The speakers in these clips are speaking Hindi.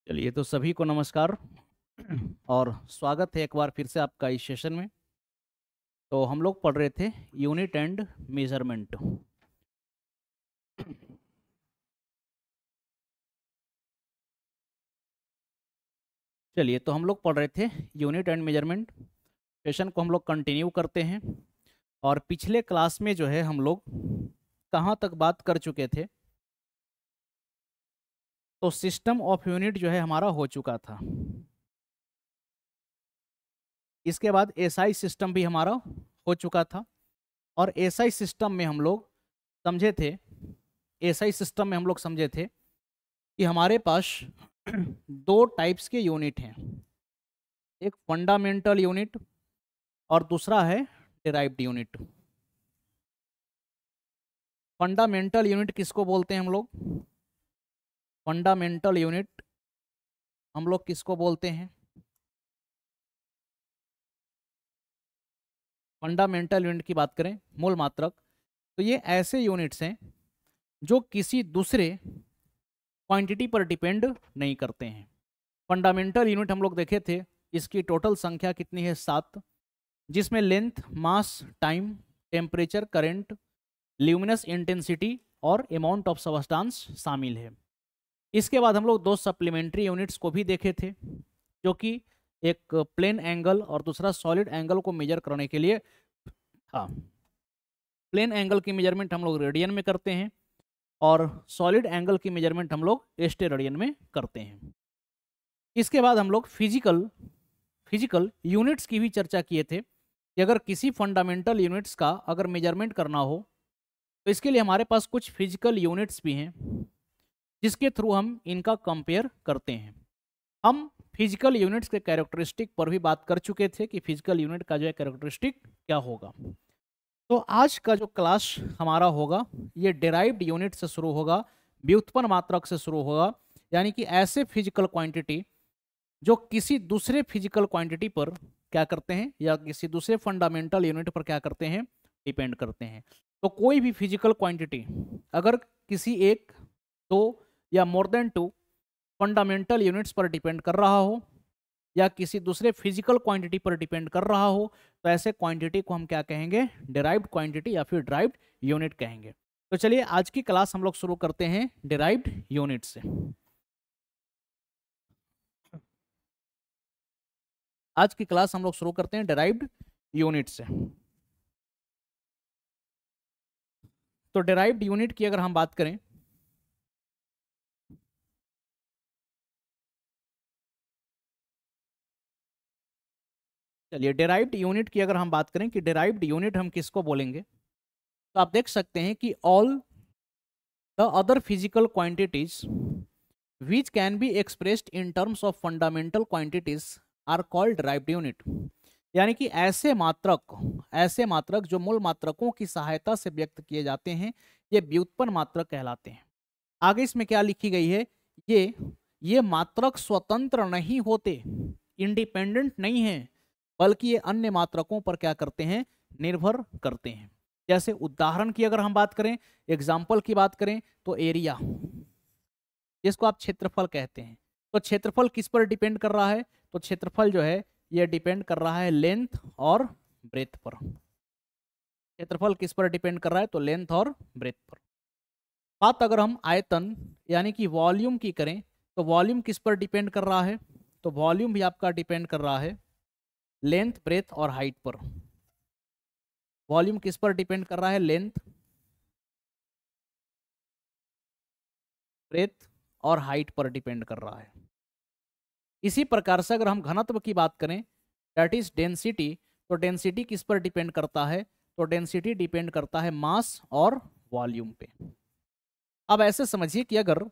चलिए तो सभी को नमस्कार और स्वागत है एक बार फिर से आपका इस सेशन में। तो हम लोग पढ़ रहे थे यूनिट एंड मेजरमेंट। चलिए तो हम लोग पढ़ रहे थे यूनिट एंड मेजरमेंट। सेशन को हम लोग कंटिन्यू करते हैं। और पिछले क्लास में जो है हम लोग कहाँ तक बात कर चुके थे, तो सिस्टम ऑफ यूनिट जो है हमारा हो चुका था। इसके बाद एसआई सिस्टम भी हमारा हो चुका था। और एसआई सिस्टम में हम लोग समझे थे कि हमारे पास दो टाइप्स के यूनिट हैं, एक फंडामेंटल यूनिट और दूसरा है डिराइव्ड यूनिट। फंडामेंटल यूनिट किसको बोलते हैं हम लोग? फंडामेंटल यूनिट हम लोग किसको बोलते हैं? फंडामेंटल यूनिट की बात करें, मूल मात्रक, तो ये ऐसे यूनिट्स हैं जो किसी दूसरे क्वांटिटी पर डिपेंड नहीं करते हैं। फंडामेंटल यूनिट हम लोग देखे थे, इसकी टोटल संख्या कितनी है? 7, जिसमें लेंथ, मास, time, temperature, current, luminous intensity और अमाउंट ऑफ सबस्टांस शामिल है। इसके बाद हम लोग दो सप्लीमेंट्री यूनिट्स को भी देखे थे, जो कि एक प्लेन एंगल और दूसरा सॉलिड एंगल को मेजर करने के लिए था। प्लेन एंगल की मेजरमेंट हम लोग रेडियन में करते हैं और सॉलिड एंगल की मेजरमेंट हम लोग स्टेरेडियन में करते हैं। इसके बाद हम लोग फिजिकल यूनिट्स की भी चर्चा किए थे कि अगर किसी फंडामेंटल यूनिट्स का अगर मेजरमेंट करना हो तो इसके लिए हमारे पास कुछ फिजिकल यूनिट्स भी हैं जिसके थ्रू हम इनका कंपेयर करते हैं। हम फिजिकल यूनिट्स के कैरेक्टरिस्टिक पर भी बात कर चुके थे कि फिजिकल यूनिट का जो है कैरेक्टरिस्टिक क्या होगा। तो आज का जो क्लास हमारा होगा ये डिराइव्ड यूनिट से शुरू होगा, व्युत्पन्न मात्रक से शुरू होगा, यानी कि ऐसे फिजिकल क्वांटिटी जो किसी दूसरे फिजिकल क्वांटिटी पर क्या करते हैं या किसी दूसरे फंडामेंटल यूनिट पर क्या करते हैं, डिपेंड करते हैं। तो कोई भी फिजिकल क्वांटिटी अगर किसी एक, दो या more than two fundamental units पर डिपेंड कर रहा हो या किसी दूसरे फिजिकल क्वांटिटी पर डिपेंड कर रहा हो, तो ऐसे क्वांटिटी को हम क्या कहेंगे? डिराइव्ड क्वांटिटी या फिर डिराइव्ड यूनिट कहेंगे। तो चलिए आज की क्लास हम लोग शुरू करते हैं डिराइव्ड यूनिट से। आज की क्लास हम लोग शुरू करते हैं डिराइव्ड यूनिट से। तो डिराइव्ड यूनिट की अगर हम बात करें, चलिए डिराइव्ड यूनिट की अगर हम बात करें कि डिराइव्ड यूनिट हम किसको बोलेंगे, तो आप देख सकते हैं कि all the other physical quantities which can be expressed in terms of fundamental quantities are called derived unit। यानी कि ऐसे मात्रक जो मूल मात्रकों की सहायता से व्यक्त किए जाते हैं ये व्युत्पन्न मात्रक कहलाते हैं। आगे इसमें क्या लिखी गई है, ये मात्रक स्वतंत्र नहीं होते, इंडिपेंडेंट नहीं है, बल्कि ये अन्य मात्रकों पर क्या करते हैं? निर्भर करते हैं। जैसे उदाहरण की अगर हम बात करें, एग्जाम्पल की बात करें, तो एरिया, जिसको आप क्षेत्रफल कहते हैं, तो क्षेत्रफल किस पर डिपेंड कर रहा है? तो क्षेत्रफल जो है ये डिपेंड कर रहा है लेंथ और ब्रेथ पर। क्षेत्रफल किस पर डिपेंड कर रहा है? तो लेंथ और ब्रेथ पर। बात अगर हम आयतन यानी कि वॉल्यूम की करें, तो वॉल्यूम किस पर डिपेंड कर रहा है? तो वॉल्यूम भी आपका डिपेंड कर रहा है लेंथ, ब्रेथ और हाइट पर। वॉल्यूम किस पर डिपेंड कर रहा है? लेंथ, ब्रेथ और हाइट पर डिपेंड कर रहा है। इसी प्रकार से अगर हम घनत्व की बात करें, दैट इज डेंसिटी, तो डेंसिटी किस पर डिपेंड करता है? तो डेंसिटी डिपेंड करता है मास और वॉल्यूम पे। अब ऐसे समझिए कि अगर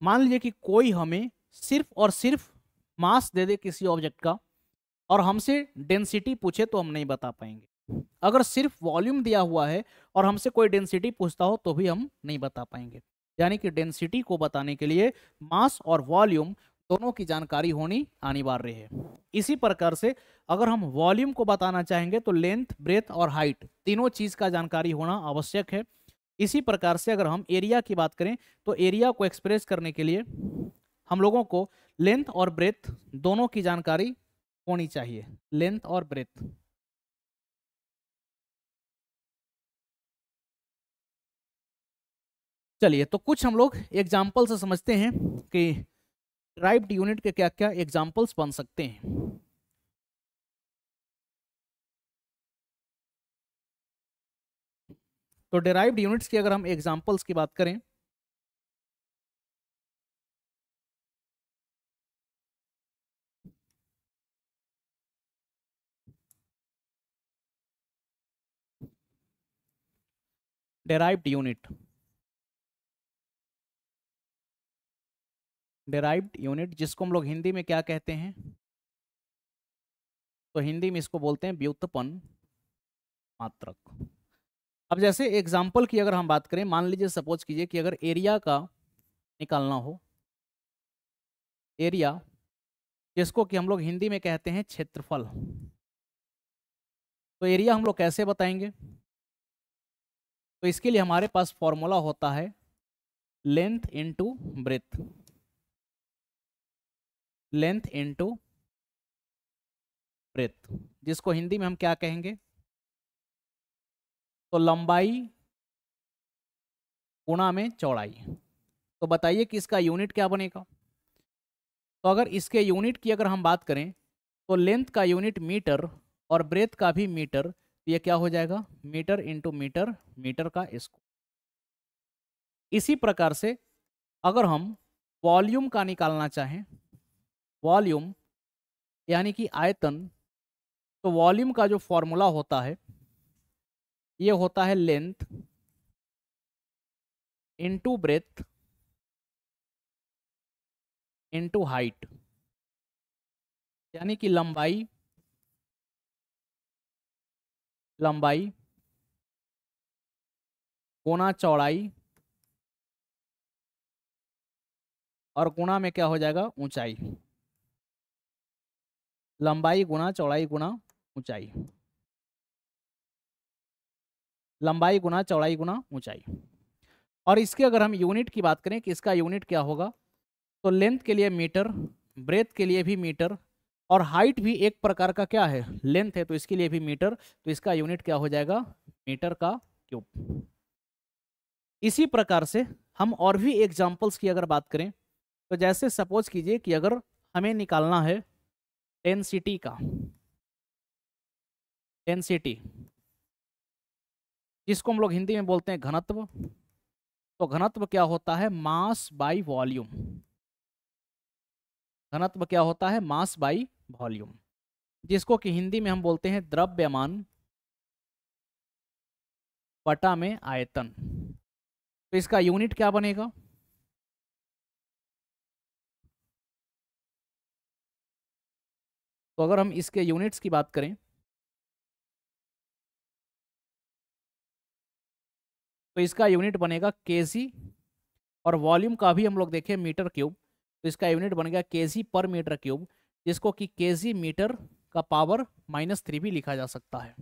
मान लीजिए कि कोई हमें सिर्फ और सिर्फ मास दे दे किसी ऑब्जेक्ट का और हमसे डेंसिटी पूछे तो हम नहीं बता पाएंगे। अगर सिर्फ वॉल्यूम दिया हुआ है और हमसे कोई डेंसिटी पूछता हो तो भी हम नहीं बता पाएंगे। यानी कि डेंसिटी को बताने के लिए मास और वॉल्यूम दोनों की जानकारी होनी अनिवार्य है। इसी प्रकार से अगर हम वॉल्यूम को बताना चाहेंगे तो लेंथ, ब्रेथ और हाइट तीनों चीज का जानकारी होना आवश्यक है। इसी प्रकार से अगर हम एरिया की बात करें तो एरिया को एक्सप्रेस करने के लिए हम लोगों को लेंथ और ब्रेथ दोनों की जानकारी होनी चाहिए, लेंथ और ब्रेथ। चलिए तो कुछ हम लोग एग्जाम्पल से समझते हैं कि डिराइव्ड यूनिट के क्या क्या एग्जाम्पल्स बन सकते हैं। तो डिराइव्ड यूनिट्स की अगर हम एग्जाम्पल्स की बात करें, डिराइव्ड यूनिट, डिराइव्ड यूनिट जिसको हम लोग हिंदी में क्या कहते हैं, तो हिंदी में इसको बोलते हैं व्युत्पन्न मात्रक। अब जैसे एग्जाम्पल की अगर हम बात करें, मान लीजिए सपोज कीजिए कि अगर एरिया का निकालना हो, एरिया जिसको कि हम लोग हिंदी में कहते हैं क्षेत्रफल, तो एरिया हम लोग कैसे बताएंगे? तो इसके लिए हमारे पास फॉर्मूला होता है length into breadth, length into breadth, जिसको हिंदी में हम क्या कहेंगे? तो लंबाई गुणा में चौड़ाई। तो बताइए कि इसका यूनिट क्या बनेगा? तो अगर इसके यूनिट की अगर हम बात करें तो लेंथ का यूनिट मीटर और ब्रेथ का भी मीटर, तो ये क्या हो जाएगा? मीटर इंटू मीटर, मीटर का स्क्वायर। इसी प्रकार से अगर हम वॉल्यूम का निकालना चाहें, वॉल्यूम यानी कि आयतन, तो वॉल्यूम का जो फॉर्मूला होता है ये होता है length into breadth into height, यानी कि लंबाई, लंबाई गुना चौड़ाई और गुणा में क्या हो जाएगा? ऊंचाई। लंबाई गुना चौड़ाई गुना ऊंचाई, लंबाई गुना चौड़ाई गुना ऊंचाई। और इसके अगर हम यूनिट की बात करें कि इसका यूनिट क्या होगा, तो लेंथ के लिए मीटर, ब्रेथ के लिए भी मीटर, और हाइट भी एक प्रकार का क्या है? लेंथ है, तो इसके लिए भी मीटर, तो इसका यूनिट क्या हो जाएगा? मीटर का क्यूब। इसी प्रकार से हम और भी एग्जाम्पल्स की अगर बात करें, तो जैसे सपोज कीजिए कि अगर हमें निकालना है डेंसिटी का, डेंसिटी जिसको हम लोग हिंदी में बोलते हैं घनत्व, तो घनत्व क्या होता है? Mass by volume. घनत्व क्या होता है? मास बाई वॉल्यूम, जिसको कि हिंदी में हम बोलते हैं द्रव्यमान बटा में आयतन। तो इसका यूनिट क्या बनेगा? तो अगर हम इसके यूनिट्स की बात करें तो इसका यूनिट बनेगा केजी, और वॉल्यूम का भी हम लोग देखें मीटर क्यूब, तो इसका यूनिट बनेगा केजी पर मीटर क्यूब, जिसको कि केजी मीटर का पावर -3 भी लिखा जा सकता है।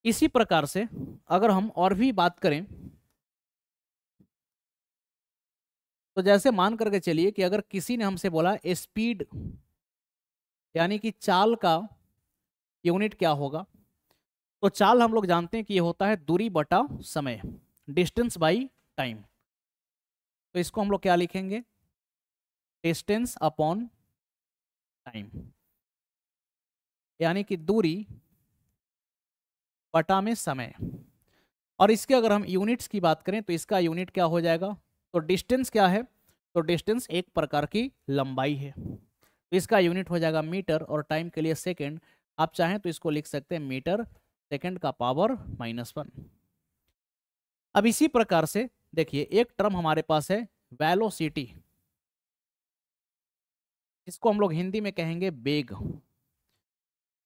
इसी प्रकार से अगर हम और भी बात करें, तो जैसे मान करके चलिए कि अगर किसी ने हमसे बोला स्पीड यानी कि चाल का यूनिट क्या होगा, तो चाल हम लोग जानते हैं कि ये होता है दूरी बटा समय, डिस्टेंस बाई टाइम। तो इसको हम लोग क्या लिखेंगे? डिस्टेंस अपॉन टाइम, यानी कि दूरी बटा में समय। और इसके अगर हम यूनिट्स की बात करें तो इसका यूनिट क्या हो जाएगा? तो डिस्टेंस क्या है? तो डिस्टेंस एक प्रकार की लंबाई है, तो इसका यूनिट हो जाएगा मीटर, और टाइम के लिए सेकंड। आप चाहें तो इसको लिख सकते हैं मीटर सेकंड का पावर -1। अब इसी प्रकार से देखिए एक टर्म हमारे पास है वेलोसिटी, इसको हम लोग हिंदी में कहेंगे वेग।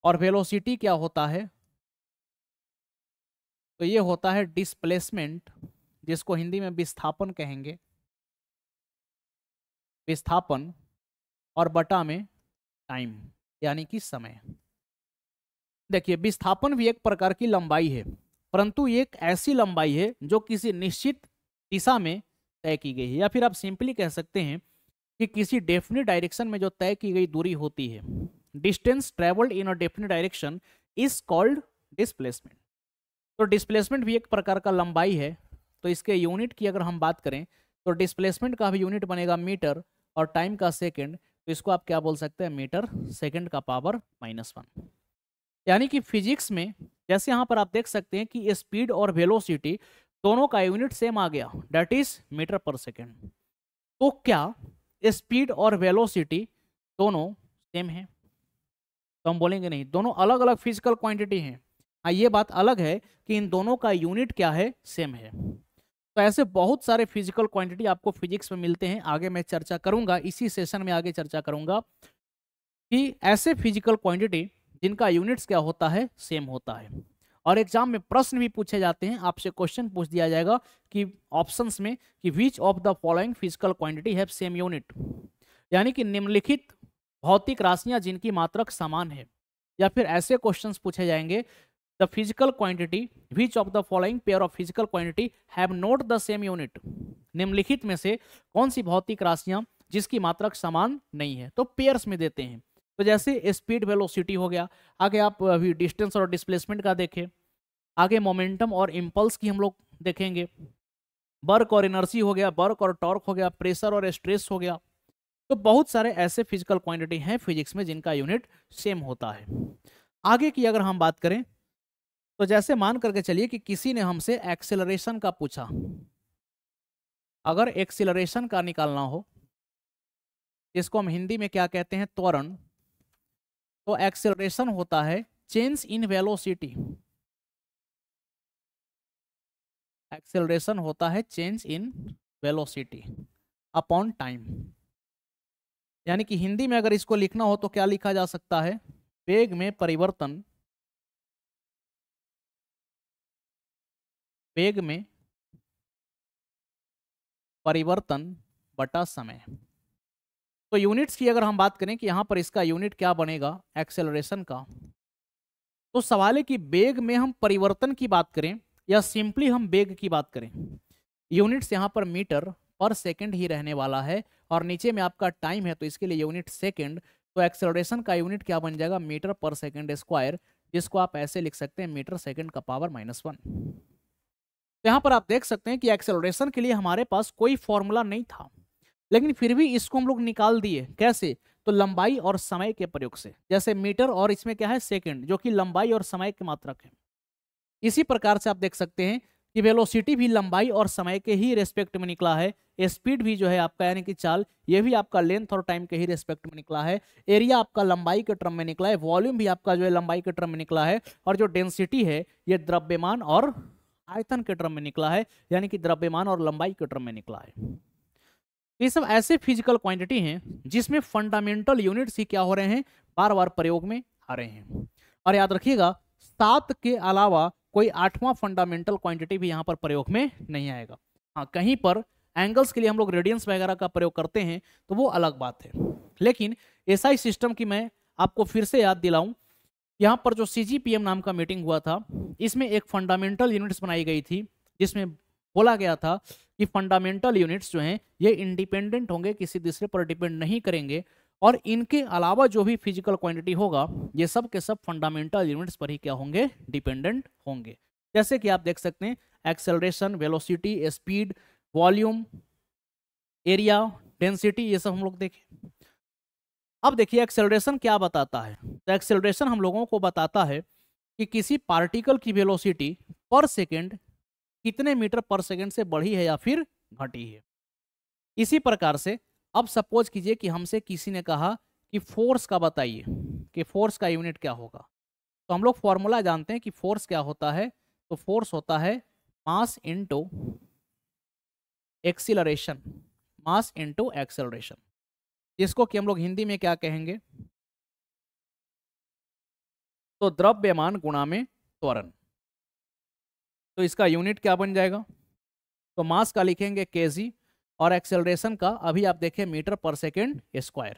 और वेलोसिटी क्या होता है? तो ये होता है डिस्प्लेसमेंट, जिसको हिंदी में विस्थापन कहेंगे, विस्थापन, और बटा में टाइम यानी कि समय। देखिए विस्थापन भी एक प्रकार की लंबाई है, परंतु ये एक ऐसी लंबाई है जो किसी निश्चित दिशा में तय की गई है, या फिर आप सिंपली कह सकते हैं कि किसी डेफिनेट डायरेक्शन में जो तय की गई दूरी होती है, distance travelled in a definite direction is called displacement. तो डिस्प्लेसमेंट भी एक प्रकार का लंबाई है। तो इसके यूनिट की अगर हम बात करें तो डिस्प्लेसमेंट का भी यूनिट बनेगा मीटर और टाइम का सेकंड, तो इसको आप क्या बोल सकते हैं, मीटर सेकंड का पावर -1। यानी कि फिजिक्स में जैसे यहाँ पर आप देख सकते हैं कि स्पीड और वेलोसिटी दोनों का यूनिट सेम आ गया, दैट इज मीटर पर सेकेंड। तो क्या स्पीड और वेलोसिटी दोनों सेम है? तो हम बोलेंगे नहीं, दोनों अलग अलग फिजिकल क्वांटिटी हैं। हाँ, ये बात अलग है कि इन दोनों का यूनिट क्या है, सेम है। तो ऐसे बहुत सारे फिजिकल क्वांटिटी आपको फिजिक्स में मिलते हैं, आगे मैं चर्चा करूंगा, इसी सेशन में आगे चर्चा करूंगा कि ऐसे फिजिकल क्वांटिटी जिनका यूनिट्स क्या होता है, सेम होता है। और एग्जाम में प्रश्न भी पूछे जाते हैं, आपसे क्वेश्चन पूछ दिया जाएगा कि ऑप्शंस में कि which of the following physical quantity have same unit, यानी कि निम्नलिखित भौतिक राशियां जिनकी मात्रक समान है। या फिर ऐसे क्वेश्चंस पूछे जाएंगे, the physical quantity which of the following pair of physical quantity have not the same unit, निम्नलिखित में से कौन सी भौतिक राशियां जिसकी मात्रक समान नहीं है, तो पेयर्स में देते हैं। तो जैसे स्पीड वेलोसिटी हो गया, आगे आप अभी डिस्टेंस और डिस्प्लेसमेंट का देखें, आगे मोमेंटम और इम्पल्स की हम लोग देखेंगे, वर्क और एनर्जी हो गया, वर्क और टॉर्क हो गया, प्रेशर और स्ट्रेस हो गया। तो बहुत सारे ऐसे फिजिकल क्वांटिटी हैं फिजिक्स में जिनका यूनिट सेम होता है। आगे की अगर हम बात करें तो जैसे मान करके चलिए कि किसी ने हमसे एक्सेलरेशन का पूछा, अगर एक्सेलरेशन का निकालना हो, इसको हम हिंदी में क्या कहते हैं, त्वरण। तो एक्सेलरेशन होता है चेंज इन वेलोसिटी, एक्सेलरेशन होता है change in velocity upon time. यानी कि हिंदी में अगर इसको लिखना हो तो क्या लिखा जा सकता है, वेग में परिवर्तन, वेग में परिवर्तन बटा समय। तो यूनिट्स की अगर हम बात करें कि यहाँ पर इसका यूनिट क्या बनेगा एक्सेलरेशन का, तो सवाल है कि वेग में हम परिवर्तन की बात करें या सिंपली हम वेग की बात करें। यूनिट्स यहाँ पर मीटर पर सेकंड ही रहने वाला है और नीचे में आपका टाइम है तो इसके लिए यूनिट सेकंड। तो एक्सेलरेशन का यूनिट क्या बन जाएगा, मीटर पर सेकंड स्क्वायर, जिसको आप ऐसे लिख सकते हैं मीटर सेकंड का पावर -1। तो यहाँ पर आप देख सकते हैं कि एक्सेलरेशन के लिए हमारे पास कोई फॉर्मूला नहीं था, लेकिन फिर भी इसको हम लोग निकाल दिए। कैसे? तो लंबाई और समय के प्रयोग से। जैसे मीटर और इसमें क्या है, सेकंड, जो कि लंबाई और समय के मात्रक है। इसी प्रकार से आप देख सकते हैं कि वेलोसिटी भी लंबाई और समय के ही रेस्पेक्ट में निकला है। स्पीड भी जो है आपका, यानी कि चाल, ये भी आपका लेंथ और टाइम के ही रेस्पेक्ट में निकला है। एरिया आपका लंबाई के टर्म में निकला है। वॉल्यूम भी आपका जो है लंबाई के टर्म में निकला है। और जो डेंसिटी है ये द्रव्यमान और आयतन के टर्म में निकला है, यानी कि द्रव्यमान और लंबाई के टर्म में निकला है। ये सब ऐसे फिजिकल क्वांटिटी हैं जिसमें फंडामेंटल यूनिट्स ही क्या हो रहे हैं, बार बार प्रयोग में आ रहे हैं। और याद रखिएगा 7 के अलावा कोई 8वां फंडामेंटल क्वांटिटी भी यहाँ पर प्रयोग में नहीं आएगा। हाँ, कहीं पर एंगल्स के लिए हम लोग रेडियंस वगैरह का प्रयोग करते हैं तो वो अलग बात है। लेकिन एसआई सिस्टम की मैं आपको फिर से याद दिलाऊं, यहाँ पर जो CGPM नाम का मीटिंग हुआ था, इसमें एक फंडामेंटल यूनिट्स बनाई गई थी जिसमें बोला गया था कि फंडामेंटल यूनिट्स जो हैं ये इंडिपेंडेंट होंगे, किसी दूसरे पर डिपेंड नहीं करेंगे, और इनके अलावा जो भी फिजिकल क्वांटिटी होगा ये सब के सब फंडामेंटल यूनिट्स पर ही क्या होंगे, डिपेंडेंट होंगे। जैसे कि आप देख सकते हैं acceleration, velocity, speed, volume, area, density, ये सब हम लोग देखें। अब देखिए एक्सेलरेशन क्या बताता है। तो एक्सेलरेशन हम लोगों को बताता है कि किसी पार्टिकल की वेलोसिटी पर सेकेंड कितने मीटर पर सेकेंड से बढ़ी है या फिर घटी है। इसी प्रकार से अब सपोज कीजिए कि हमसे किसी ने कहा कि फोर्स का बताइए कि फोर्स का यूनिट क्या होगा। तो हम लोग फॉर्मूला जानते हैं कि फोर्स क्या होता है। तो फोर्स होता है mass into acceleration, mass into acceleration, जिसको कि हम लोग हिंदी में क्या कहेंगे, तो द्रव्यमान गुणा में त्वरण। तो इसका यूनिट क्या बन जाएगा, तो मास का लिखेंगे kg और एक्सेलरेशन का अभी आप देखें मीटर पर सेकेंड स्क्वायर।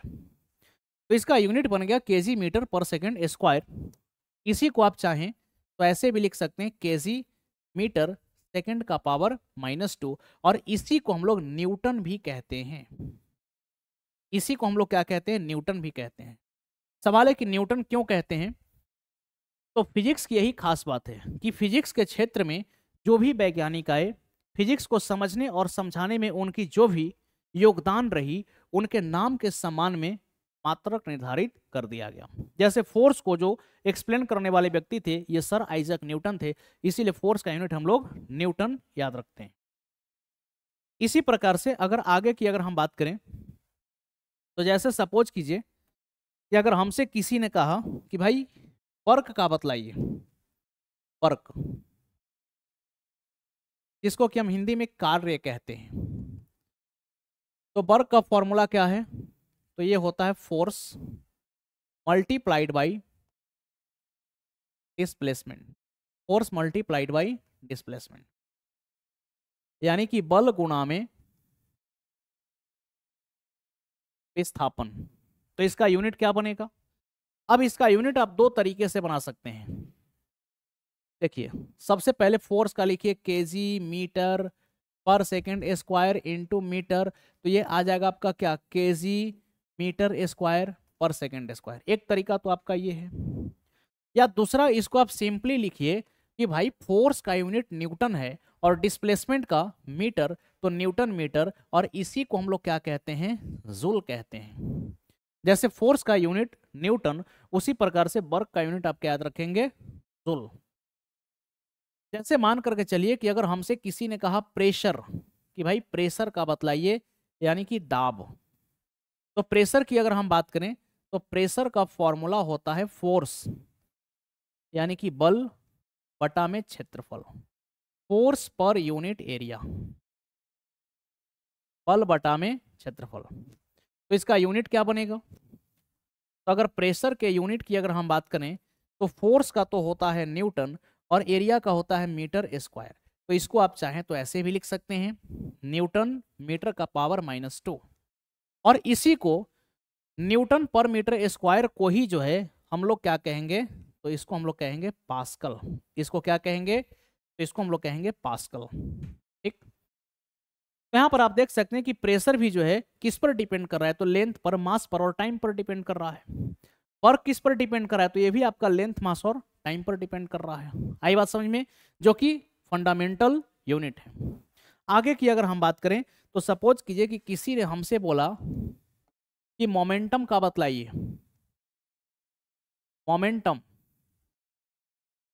तो इसका यूनिट बन गया kg मीटर पर सेकेंड स्क्वायर। इसी को आप चाहें तो ऐसे भी लिख सकते हैं kg मीटर सेकेंड का पावर -2, और इसी को हम लोग न्यूटन भी कहते हैं। इसी को हम लोग क्या कहते हैं, न्यूटन भी कहते हैं। सवाल है कि न्यूटन क्यों कहते हैं? तो फिजिक्स की यही खास बात है कि फिजिक्स के क्षेत्र में जो भी वैज्ञानिक आए, फिजिक्स को समझने और समझाने में उनकी जो भी योगदान रही, उनके नाम के सम्मान में मात्रक निर्धारित कर दिया गया। जैसे फोर्स को जो एक्सप्लेन करने वाले व्यक्ति थे, ये सर आइजैक न्यूटन थे, इसीलिए फोर्स का यूनिट हम लोग न्यूटन याद रखते हैं। इसी प्रकार से अगर आगे की अगर हम बात करें, तो जैसे सपोज कीजिए कि अगर हमसे किसी ने कहा कि भाई वर्क का बतलाइए, वर्क जिसको कि हम हिंदी में कार्य कहते हैं, तो वर्क का फॉर्मूला क्या है? तो ये होता है force multiplied by displacement, force multiplied by displacement, यानी कि बल गुणा में विस्थापन। तो इसका यूनिट क्या बनेगा? अब इसका यूनिट आप दो तरीके से बना सकते हैं। देखिए, सबसे पहले फोर्स का लिखिए केजी मीटर पर सेकेंड स्क्वायर इंटू मीटर, तो ये आ जाएगा आपका क्या, केजी मीटर स्क्वायर पर सेकेंड स्क्वायर। एक तरीका तो आपका ये है, या दूसरा इसको आप सिंपली लिखिए कि भाई फोर्स का यूनिट न्यूटन है और डिस्प्लेसमेंट का मीटर, तो न्यूटन मीटर, और इसी को हम लोग क्या कहते हैं, जूल कहते हैं। जैसे फोर्स का यूनिट न्यूटन, उसी प्रकार से वर्क का यूनिट आप क्या याद रखेंगे, जूल। जैसे मान करके चलिए कि अगर हमसे किसी ने कहा प्रेशर, कि भाई प्रेशर का बतलाइए, यानी कि दाब, तो प्रेशर की अगर हम बात करें तो प्रेशर का फॉर्मूला होता है फोर्स, यानी कि बल बटा में क्षेत्रफल, फोर्स पर यूनिट एरिया, बल बटा में क्षेत्रफल। तो इसका यूनिट क्या बनेगा? तो अगर प्रेशर के यूनिट की अगर हम बात करें तो फोर्स का तो होता है न्यूटन और एरिया का होता है मीटर स्क्वायर। तो इसको आप चाहें तो ऐसे भी लिख सकते हैं, न्यूटन मीटर का पावर -2, और इसी को न्यूटन पर मीटर स्क्वायर को ही जो है हम लोग क्या कहेंगे, तो इसको हम लोग कहेंगे पास्कल। इसको क्या कहेंगे? तो इसको हम लोग कहेंगे पास्कल। ठीक, तो यहाँ पर आप देख सकते हैं कि प्रेशर भी जो है किस पर डिपेंड कर रहा है, तो लेंथ पर, मास पर और टाइम पर डिपेंड कर रहा है। वर्क किस पर डिपेंड कर रहा है, तो ये भी आपका लेंथ, मास और टाइम पर डिपेंड कर रहा है। आई बात समझ में, जो कि फंडामेंटल यूनिट है। आगे की अगर हम बात करें तो सपोज कीजिए कि किसी ने हमसे बोला कि मोमेंटम का बतलाइए, मोमेंटम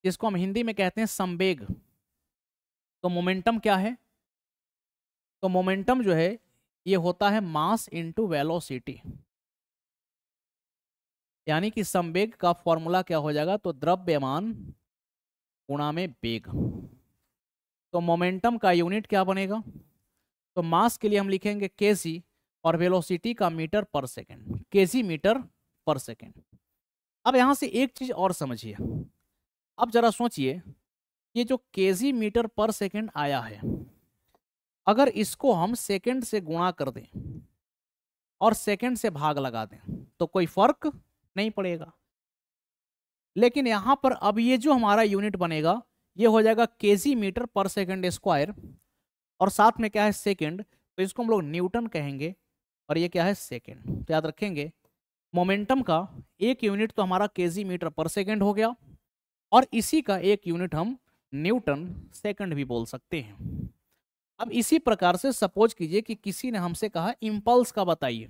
जिसको हम हिंदी में कहते हैं संवेग। तो मोमेंटम क्या है? तो मोमेंटम जो है ये होता है मास इनटू वेलोसिटी, यानी कि संवेग का फॉर्मूला क्या हो जाएगा, तो द्रव्यमान गुणा में वेग। तो मोमेंटम का यूनिट क्या बनेगा? तो मास के लिए हम लिखेंगे केजी और वेलोसिटी का मीटर पर सेकेंड, केजी मीटर पर सेकेंड। अब यहां से एक चीज और समझिए, अब जरा सोचिए, ये जो केजी मीटर पर सेकेंड आया है, अगर इसको हम सेकेंड से गुणा कर दें और सेकेंड से भाग लगा दें तो कोई फर्क नहीं पड़ेगा। लेकिन यहां पर अब ये जो हमारा यूनिट बनेगा ये हो जाएगा केजी मीटर पर सेकेंड स्क्वायर, और साथ में क्या है, सेकेंड, तो इसको हम लोग न्यूटन कहेंगे, और ये क्या है, सेकेंड। तो याद रखेंगे मोमेंटम का एक यूनिट तो हमारा केजी मीटर पर सेकेंड हो गया, और इसी का एक यूनिट हम न्यूटन सेकेंड भी बोल सकते हैं। अब इसी प्रकार से सपोज कीजिए कि किसी ने हमसे कहा इंपल्स का बताइए।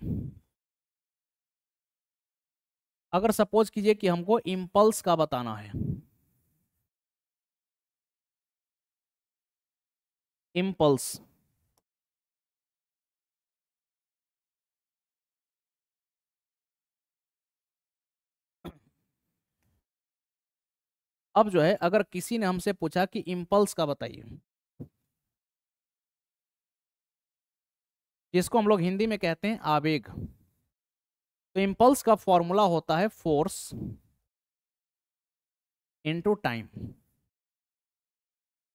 अगर सपोज कीजिए कि हमको इंपल्स का बताना है, इंपल्स, अब जो है अगर किसी ने हमसे पूछा कि इंपल्स का बताइए, जिसको हम लोग हिंदी में कहते हैं आवेग, तो इंपल्स का फॉर्मूला होता है फोर्स इनटू टाइम,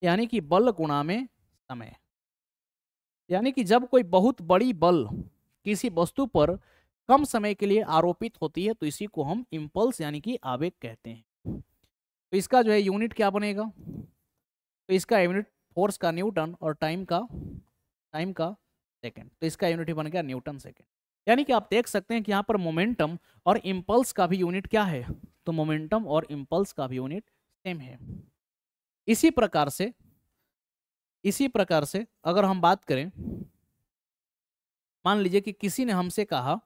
यानी कि बल गुणा में समय। यानी कि जब कोई बहुत बड़ी बल किसी वस्तु पर कम समय के लिए आरोपित होती है तो इसी को हम इंपल्स यानी कि आवेग कहते हैं। तो इसका जो है यूनिट क्या बनेगा, तो इसका यूनिट फोर्स का न्यूटन और टाइम का सेकंड, तो इसका यूनिट ही बन गया न्यूटन सेकंड। यानी कि आप देख सकते हैं कि यहाँ पर मोमेंटम और इम्पल्स का भी यूनिट क्या है, तो मोमेंटम और इम्पल्स का भी यूनिट सेम है। इसी प्रकार से अगर हम बात करें, मान लीजिए कि किसी ने हमसे कहा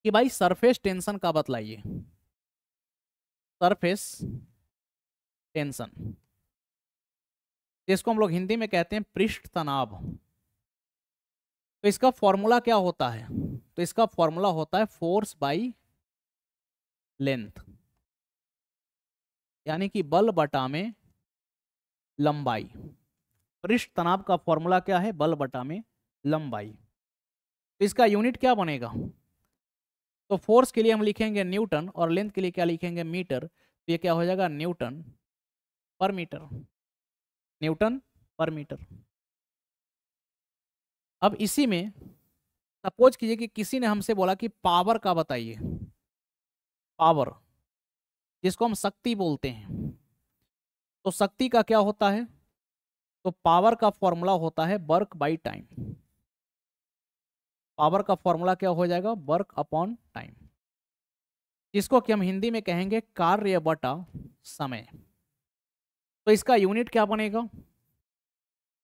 कि भाई सरफेस टेंशन का बतलाइए, सरफेस टेंशन, जिसको हम लोग हिंदी में कहते हैं पृष्ठ तनाव। तो इसका फॉर्मूला क्या होता है, तो इसका फॉर्मूला होता है फोर्स बाई लेंथ, यानी कि बल बटा में लंबाई। पृष्ठ तनाव का फॉर्मूला क्या है, बल बटा में लंबाई। तो इसका यूनिट क्या बनेगा, तो फोर्स के लिए हम लिखेंगे न्यूटन और लेंथ के लिए क्या लिखेंगे, मीटर। तो ये क्या हो जाएगा, न्यूटन पर मीटर, न्यूटन पर मीटर। अब इसी में सपोज कीजिए कि किसी ने हमसे बोला कि पावर का बताइए, पावर जिसको हम शक्ति बोलते हैं, तो शक्ति का क्या होता है, तो पावर का फॉर्मूला होता है वर्क बाई टाइम। पावर का फॉर्मूला क्या हो जाएगा, वर्क अपॉन टाइम, जिसको कि हम हिंदी में कहेंगे कार्य बटा समय। तो इसका यूनिट क्या बनेगा, तो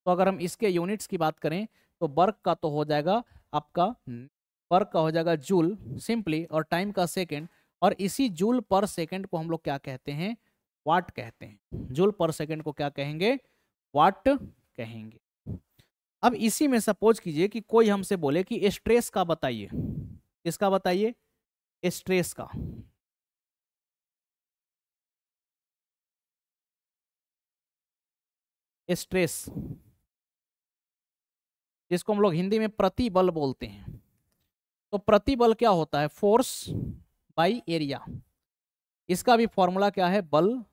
अगर हम इसके यूनिट्स की बात करें तो वर्क का तो हो जाएगा आपका, वर्क का हो जाएगा जूल सिंपली, और टाइम का सेकंड, और इसी जूल पर सेकंड को हम लोग क्या कहते हैं, वाट कहते हैं। जूल पर सेकंड को क्या कहेंगे, वाट कहेंगे। अब इसी में सपोज कीजिए कि कोई हमसे बोले कि स्ट्रेस का बताइए, किसका बताइए, स्ट्रेस का। स्ट्रेस जिसको हम लोग हिंदी में प्रतिबल बोलते हैं। तो प्रतिबल क्या होता है, फोर्स बाई एरिया। इसका भी फॉर्मूला क्या है, बल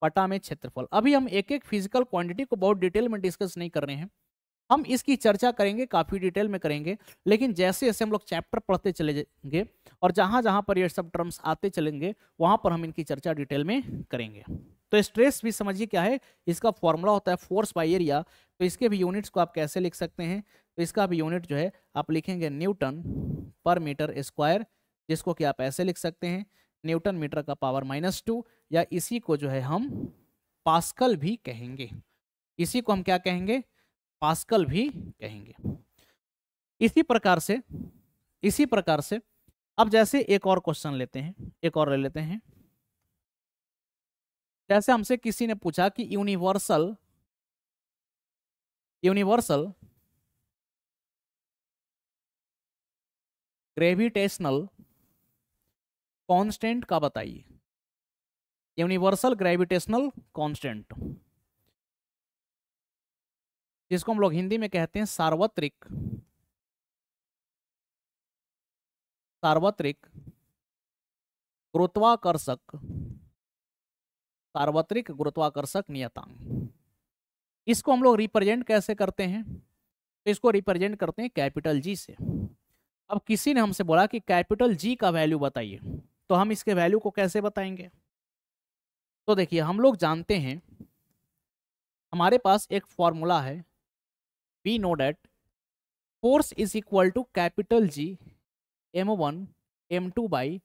बटा में क्षेत्रफल। अभी हम एक एक फिजिकल क्वांटिटी को बहुत डिटेल में डिस्कस नहीं कर रहे हैं, हम इसकी चर्चा करेंगे, काफी डिटेल में करेंगे, लेकिन जैसे जैसे हम लोग चैप्टर पढ़ते चले जाएंगे और जहां जहां पर ये सब टर्म्स आते चलेंगे वहां पर हम इनकी चर्चा डिटेल में करेंगे। तो स्ट्रेस भी समझिए क्या है, इसका फॉर्मूला होता है फोर्स बाई एरिया। तो इसके भी यूनिट्स को आप कैसे लिख सकते हैं, तो इसका भी यूनिट जो है आप लिखेंगे न्यूटन पर मीटर स्क्वायर, जिसको कि आप ऐसे लिख सकते हैं न्यूटन मीटर का पावर -2, या इसी को जो है हम पास्कल भी कहेंगे, इसी को हम क्या कहेंगे, पास्कल भी कहेंगे। इसी प्रकार से अब जैसे एक और क्वेश्चन लेते हैं, एक और ले लेते हैं। जैसे हमसे किसी ने पूछा कि यूनिवर्सल ग्रेविटेशनल कांस्टेंट का बताइए, यूनिवर्सल ग्रेविटेशनल कांस्टेंट, जिसको हम लोग हिंदी में कहते हैं सार्वत्रिक गुरुत्वाकर्षक नियतांक। इसको हम लोग रिप्रेजेंट कैसे करते हैं, तो इसको रिप्रेजेंट करते हैं कैपिटल जी से। अब किसी ने हमसे बोला कि कैपिटल जी का वैल्यू बताइए, तो हम इसके वैल्यू को कैसे बताएंगे, तो देखिए हम लोग जानते हैं, हमारे पास एक फॉर्मूला है, we know that force is equal to capital G m1 m2 by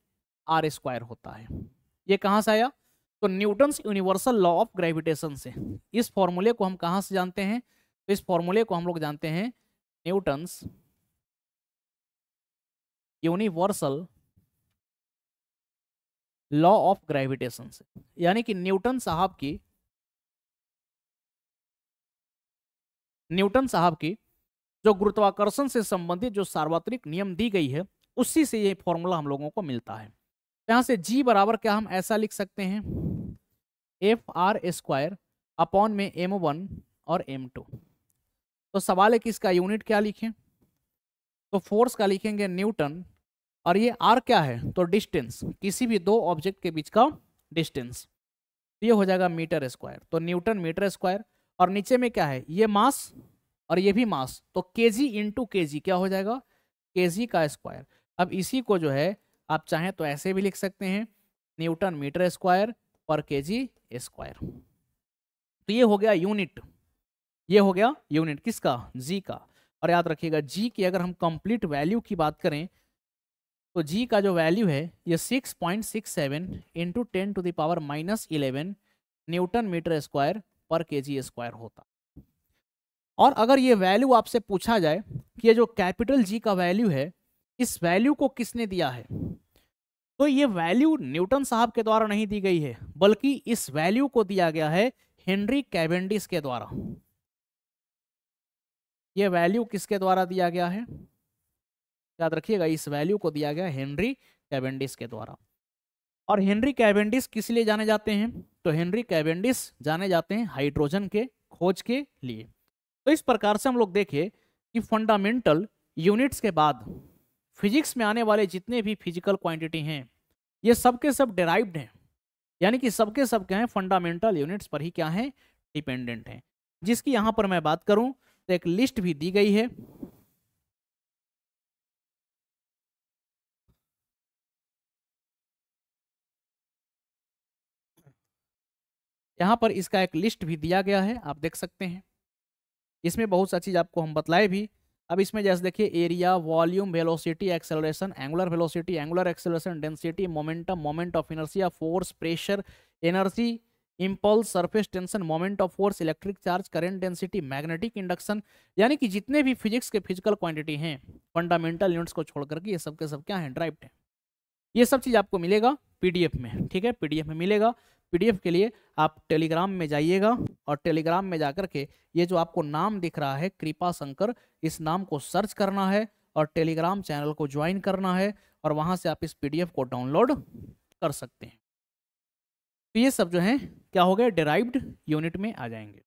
R square होता है। ये कहाँ से आया, तो Newton's universal law of gravitation से। इस फॉर्मूले को हम कहाँ से जानते हैं, तो इस फॉर्मूले को हम लोग जानते हैं Newton's universal law of gravitation से। यानी कि न्यूटन साहब की जो गुरुत्वाकर्षण से संबंधित जो सार्वत्रिक नियम दी गई है, उसी से ये फॉर्मूला हम लोगों को मिलता है। यहां से जी बराबर क्या हम ऐसा लिख सकते हैं, FR² अपॉन में m1 और m2। तो सवाल है कि इसका यूनिट क्या लिखें, तो फोर्स का लिखेंगे न्यूटन, और ये r क्या है, तो डिस्टेंस, किसी भी दो ऑब्जेक्ट के बीच का डिस्टेंस, ये हो जाएगा मीटर स्क्वायर। तो न्यूटन मीटर स्क्वायर, और नीचे में क्या है, ये मास और ये भी मास, तो केजी इंटू केजी क्या हो जाएगा, केजी का स्क्वायर। अब इसी को जो है आप चाहें तो ऐसे भी लिख सकते हैं, न्यूटन मीटर स्क्वायर पर केजी स्क्वायर। तो ये हो गया यूनिट। ये हो गया यूनिट किसका, जी का। और याद रखिएगा जी की अगर हम कंप्लीट वैल्यू की बात करें तो जी का जो वैल्यू है ये 6.67 इंटू 10⁻⁻11 न्यूटन मीटर स्क्वायर पर केजी स्क्वायर होता। और अगर ये वैल्यू आपसे पूछा जाए कि ये जो कैपिटल जी का वैल्यू है इस वैल्यू को किसने दिया है, तो ये वैल्यू न्यूटन साहब के द्वारा नहीं दी गई है, बल्कि इस वैल्यू को दिया गया है हेनरी कैवेंडिश के द्वारा। ये वैल्यू किसके द्वारा दिया गया है, याद रखिएगा, इस वैल्यू को दिया गया हेनरी कैवेंडिश के द्वारा। और हेनरी कैवेंडिश किस लिए जाने जाते हैं, तो हेनरी कैवेंडिश जाने जाते हैं हाइड्रोजन के खोज के लिए। तो इस प्रकार से हम लोग देखें कि फंडामेंटल यूनिट्स के बाद फिजिक्स में आने वाले जितने भी फिजिकल क्वांटिटी हैं ये सब के सब डिराइव्ड हैं, यानी कि सबके सब क्या हैं, फंडामेंटल यूनिट्स पर ही क्या हैं, डिपेंडेंट हैं। जिसकी यहां पर मैं बात करूं तो एक लिस्ट भी दी गई है। यहां पर इसका एक लिस्ट भी दिया गया है, आप देख सकते हैं। इसमें बहुत सा चीज आपको हम बतलाए भी। अब इसमें जैसे देखिए area, volume, velocity, acceleration, angular velocity, angular acceleration, density, momentum, moment of inertia, force, pressure, energy, impulse, surface tension, moment of force, electric charge, current density, magnetic induction, यानी कि जितने भी फिजिक्स के फिजिकल क्वांटिटी हैं फंडामेंटल यूनिट्स को छोड़ करके ये सब के सब क्या हैं, ड्राइव्ड हैं। ये सब चीज़ आपको मिलेगा पीडीएफ में, ठीक है, पीडीएफ में मिलेगा। पीडीएफ के लिए आप टेलीग्राम में जाइएगा और टेलीग्राम में जाकर के ये जो आपको नाम दिख रहा है कृपा शंकर, इस नाम को सर्च करना है और टेलीग्राम चैनल को ज्वाइन करना है और वहां से आप इस पीडीएफ को डाउनलोड कर सकते हैं। तो ये सब जो है क्या हो गए, डिराइव्ड यूनिट में आ जाएंगे।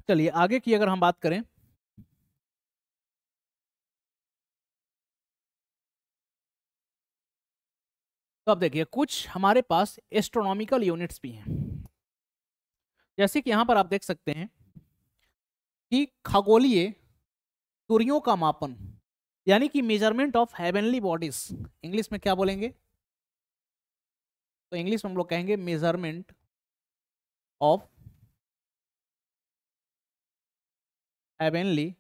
चलिए आगे की अगर हम बात करें तो अब देखिए कुछ हमारे पास एस्ट्रोनॉमिकल यूनिट्स भी हैं। जैसे कि यहां पर आप देख सकते हैं कि खगोलीय सूर्यों का मापन, यानी कि measurement of heavenly bodies, English में क्या बोलेंगे, तो इंग्लिश में हम लोग कहेंगे measurement of heavenly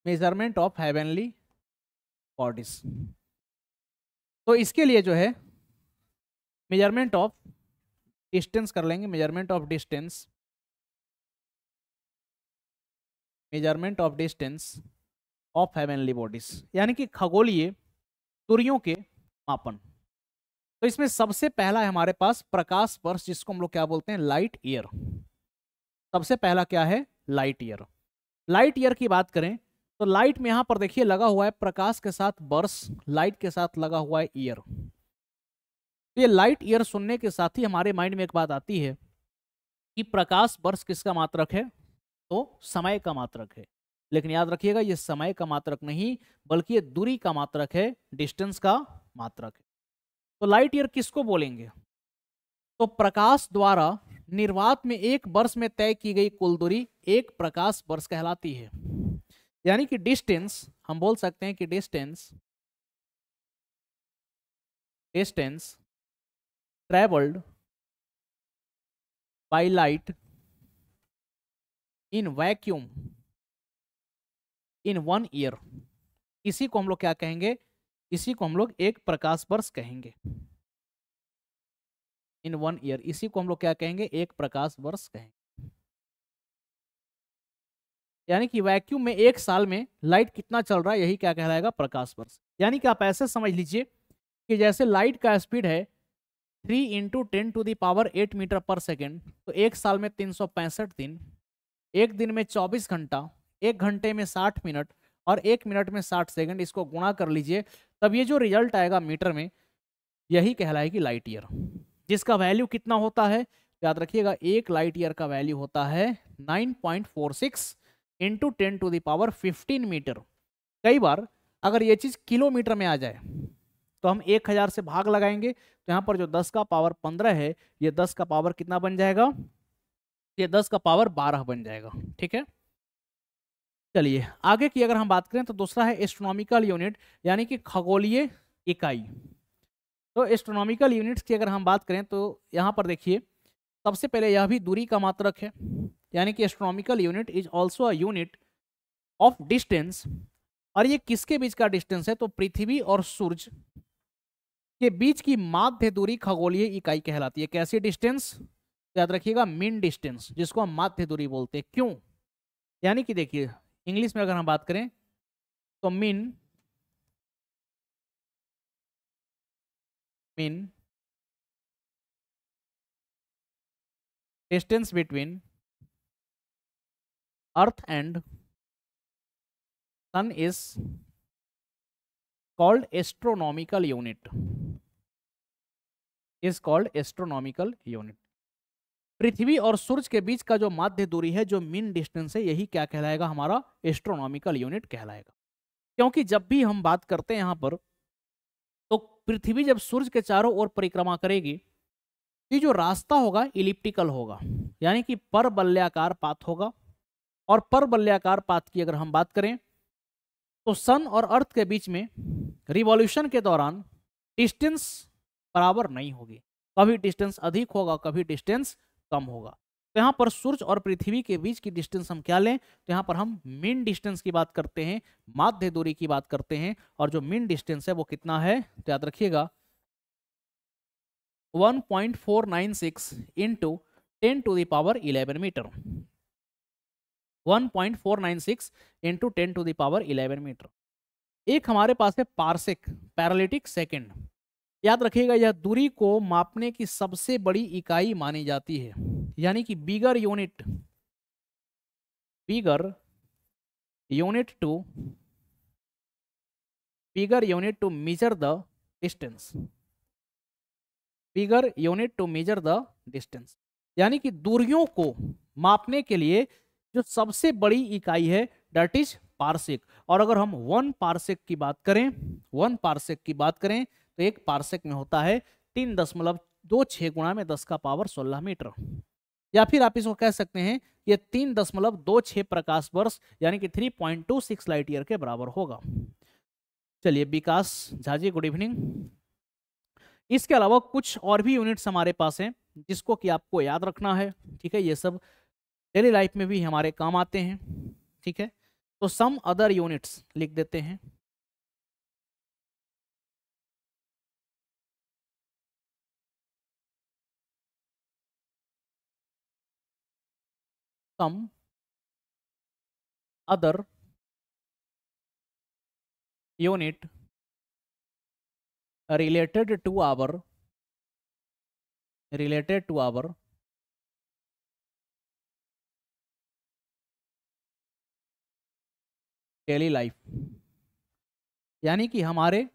measurement of heavenly bodies. तो इसके लिए जो है मेजरमेंट ऑफ डिस्टेंस कर लेंगे, measurement of distance, measurement of distance of heavenly bodies, यानी कि खगोलीय सूर्यों के मापन। तो इसमें सबसे पहला है हमारे पास प्रकाश वर्ष, जिसको हम लोग क्या बोलते हैं, लाइट ईयर। सबसे पहला क्या है, लाइट ईयर। लाइट ईयर की बात करें तो लाइट में यहां पर देखिए लगा हुआ है प्रकाश के साथ वर्ष, लाइट के साथ लगा हुआ है ईयर। तो ये लाइट ईयर सुनने के साथ ही हमारे माइंड में एक बात आती है कि प्रकाश वर्ष किसका मात्रक है, तो समय का मात्रक है। लेकिन याद रखिएगा ये समय का मात्रक नहीं बल्कि ये दूरी का मात्रक है, डिस्टेंस का मात्रक है। तो लाइट ईयर किसको बोलेंगे, तो प्रकाश द्वारा निर्वात में एक वर्ष में तय की गई कुल दूरी एक प्रकाश वर्ष कहलाती है। यानी कि डिस्टेंस हम बोल सकते हैं कि distance travelled by light in vacuum in 1 year, इसी को हम लोग क्या कहेंगे, इसी को हम लोग एक प्रकाश वर्ष कहेंगे। इन 1 ईयर, इसी को हम लोग क्या कहेंगे, एक प्रकाश वर्ष कहेंगे। यानी कि वैक्यूम में एक साल में लाइट कितना चल रहा है यही क्या कहलाएगा, प्रकाश वर्ष। यानी कि आप ऐसे समझ लीजिए कि जैसे लाइट का स्पीड है 3 × 10⁸ मीटर पर सेकेंड, तो एक साल में 365 दिन, एक दिन में 24 घंटा, एक घंटे में 60 मिनट और एक मिनट में 60 सेकंड, इसको गुणा कर लीजिए तब ये जो रिजल्ट आएगा मीटर में यही कहलाएगी लाइट ईयर, जिसका वैल्यू कितना होता है, याद रखिएगा एक लाइट ईयर का वैल्यू होता है 9.46 × 10⁻15 मीटर। कई बार अगर ये चीज किलोमीटर में आ जाए तो हम 1000 से भाग लगाएंगे, तो यहाँ पर जो 10 का पावर 15 है ये 10 का पावर कितना बन जाएगा, ये 10 का पावर 12 बन जाएगा। ठीक है, चलिए आगे की अगर हम बात करें तो दूसरा है एस्ट्रोनॉमिकल यूनिट, यानी कि खगोलीय इकाई। तो एस्ट्रोनॉमिकल यूनिट्स की अगर हम बात करें तो यहाँ पर देखिए, सबसे पहले यह भी दूरी का मात्रक है, यानी कि astronomical unit is also a unit of distance. और ये किसके बीच का डिस्टेंस है, तो पृथ्वी और सूरज के बीच की माध्य दूरी खगोलीय इकाई कहलाती है। कैसी डिस्टेंस, याद रखिएगा मीन डिस्टेंस, जिसको हम माध्य दूरी बोलते हैं। क्यों, यानी कि देखिए इंग्लिश में अगर हम बात करें तो mean distance between earth and sun is called astronomical unit, is called astronomical unit. पृथ्वी और सूरज के बीच का जो माध्य दूरी है, जो मीन डिस्टेंस है, यही क्या कहलाएगा, हमारा एस्ट्रोनॉमिकल यूनिट कहलाएगा। क्योंकि जब भी हम बात करते हैं यहाँ पर, तो पृथ्वी जब सूरज के चारों ओर परिक्रमा करेगी, ये जो रास्ता होगा इलिप्टिकल होगा, यानी कि परवलयाकार पाथ होगा। और परवलयाकार पाथ की अगर हम बात करें तो सन और अर्थ के बीच में रिवॉल्यूशन के दौरान डिस्टेंस बराबर नहीं होगी, कभी डिस्टेंस अधिक होगा, कभी डिस्टेंस कम होगा। तो यहाँ पर सूरज और पृथ्वी के बीच की डिस्टेंस हम क्या लें, तो यहाँ पर हम मीन डिस्टेंस की बात करते हैं, माध्य दूरी की बात करते हैं। और जो मीन डिस्टेंस है वो कितना है, तो याद रखिएगा 1.496 इंटू 10⁻11 मीटर। 1.496 into 10⁻11 metre. एक हमारे पास है पार्सेक, पैरालिटिक सेकेंड। याद रखिएगा यह दूरी को मापने की सबसे बड़ी इकाई मानी जाती है, यानी कि bigger unit to measure the distance, bigger unit to measure the distance, यानी कि दूरियों को मापने के लिए जो सबसे बड़ी इकाई है दैट इज पार्सेक। और अगर हम 1 पार्सेक की बात करें, 1 पार्सेक की बात करें तो एक पार्सेक में होता है 3.26 गुणा में 10 का पावर 16 मीटर। या फिर आप इसको कह सकते हैं ये 3.26 प्रकाश वर्ष, यानी कि 3.26 लाइट ईयर के बराबर होगा। चलिए विकास झा जी गुड इवनिंग। इसके अलावा कुछ और भी यूनिट्स हमारे पास हैं जिसको कि आपको याद रखना है। ठीक है, ये सब डेली लाइफ में भी हमारे काम आते हैं। ठीक है, तो सम अदर यूनिट्स लिख देते हैं। Some other unit related to our daily life, यानी कि हमारे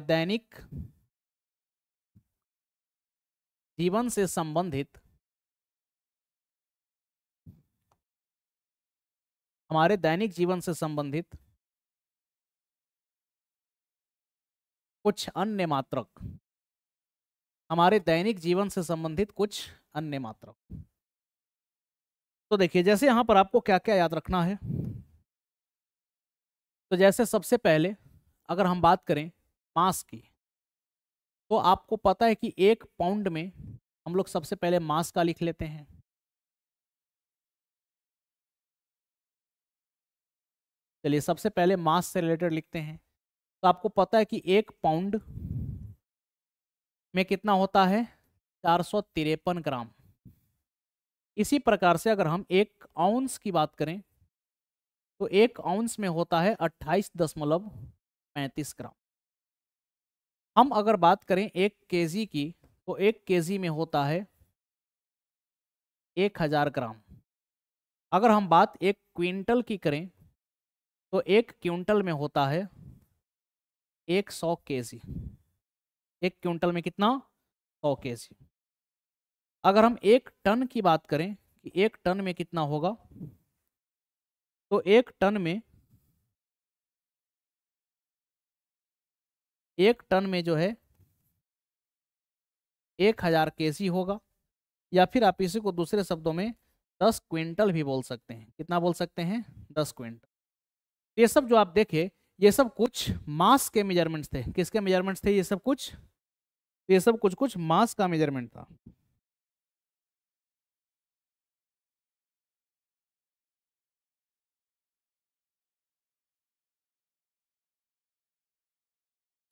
दैनिक जीवन से संबंधित कुछ अन्य मात्रक, तो देखिए जैसे यहां पर आपको क्या क्या याद रखना है। तो जैसे सबसे पहले अगर हम बात करें मास की, तो आपको पता है कि 1 पाउंड में हम लोग सबसे पहले मास का लिख लेते हैं। चलिए सबसे पहले मास से रिलेटेड लिखते हैं। तो आपको पता है कि 1 पाउंड में कितना होता है, 453 ग्राम। इसी प्रकार से अगर हम 1 आउंस की बात करें तो 1 आउंस में होता है 28.35 ग्राम। हम अगर बात करें 1 केजी की, तो 1 केजी में होता है 1000 ग्राम। अगर हम बात 1 क्विंटल की करें तो 1 क्विंटल में होता है 100 केजी। 1 क्विंटल में कितना, 100 केजी। अगर हम 1 टन की बात करें कि 1 टन में कितना होगा, तो 1 टन में 1 टन में जो है 1000 केजी होगा, या फिर आप इसी को दूसरे शब्दों में 10 क्विंटल भी बोल सकते हैं। कितना बोल सकते हैं? 10 क्विंटल। ये सब जो आप देखे, ये सब कुछ मास के मेजरमेंट्स थे। किसके मेजरमेंट्स थे ये सब कुछ? ये सब कुछ कुछ मास का मेजरमेंट था।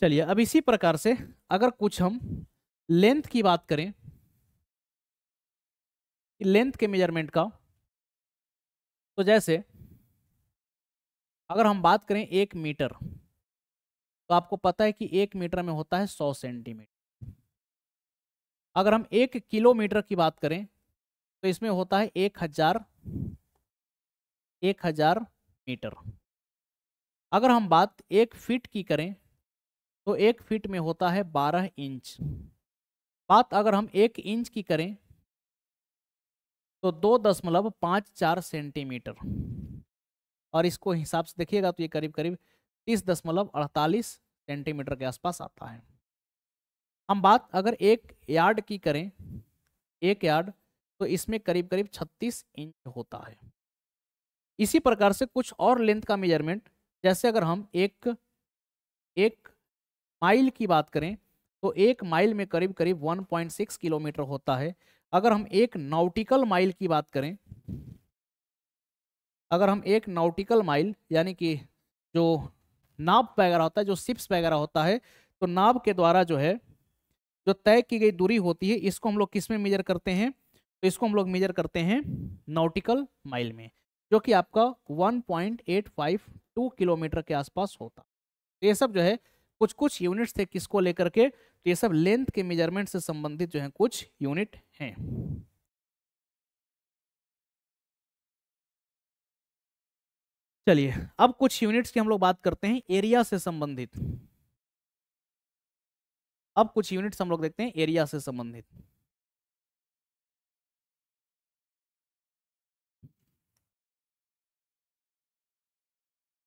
चलिए अब इसी प्रकार से अगर कुछ हम लेंथ की बात करें, लेंथ के मेजरमेंट का, तो जैसे अगर हम बात करें 1 मीटर, तो आपको पता है कि 1 मीटर में होता है 100 सेंटीमीटर। अगर हम 1 किलोमीटर की बात करें तो इसमें होता है 1000 मीटर। अगर हम बात 1 फीट की करें तो 1 फीट में होता है 12 इंच। बात अगर हम 1 इंच की करें तो 2.54 सेंटीमीटर, और इसको हिसाब से देखिएगा तो ये करीब करीब 30.48 सेंटीमीटर के आसपास आता है। हम बात अगर 1 यार्ड की करें, 1 यार्ड, तो इसमें करीब करीब 36 इंच होता है। इसी प्रकार से कुछ और लेंथ का मेजरमेंट, जैसे अगर हम एक माइल की बात करें तो 1 माइल में करीब करीब 1.6 किलोमीटर होता है। अगर हम 1 नॉटिकल माइल की बात करें, अगर हम 1 नॉटिकल माइल यानी कि जो नाव वगैरह होता है, जो शिप्स वगैरह होता है, तो नाव के द्वारा जो है जो तय की गई दूरी होती है, इसको हम लोग किस में मेजर करते हैं? तो इसको हम लोग मेजर करते हैं नॉटिकल माइल में, जो कि आपका 1.852 किलोमीटर के आसपास होता। तो ये सब जो है कुछ कुछ यूनिट्स थे किसको लेकर के, तो ये सब लेंथ के मेजरमेंट से संबंधित जो है कुछ यूनिट हैं। चलिए अब कुछ यूनिट्स की हम लोग बात करते हैं एरिया से संबंधित। अब कुछ यूनिट्स हम लोग देखते हैं एरिया से संबंधित।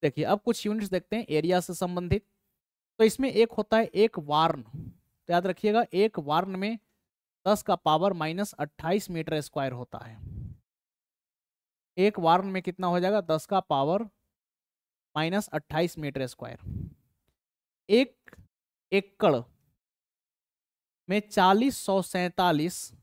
देखिए अब कुछ यूनिट्स देखते हैं एरिया से संबंधित। तो इसमें एक होता है एक वार्न, तो याद रखिएगा एक वार्न में 10 का पावर -28 मीटर स्क्वायर होता है। एक वार्न में कितना हो जाएगा? 10 का पावर -28 मीटर स्क्वायर। एक एकड़ में 4047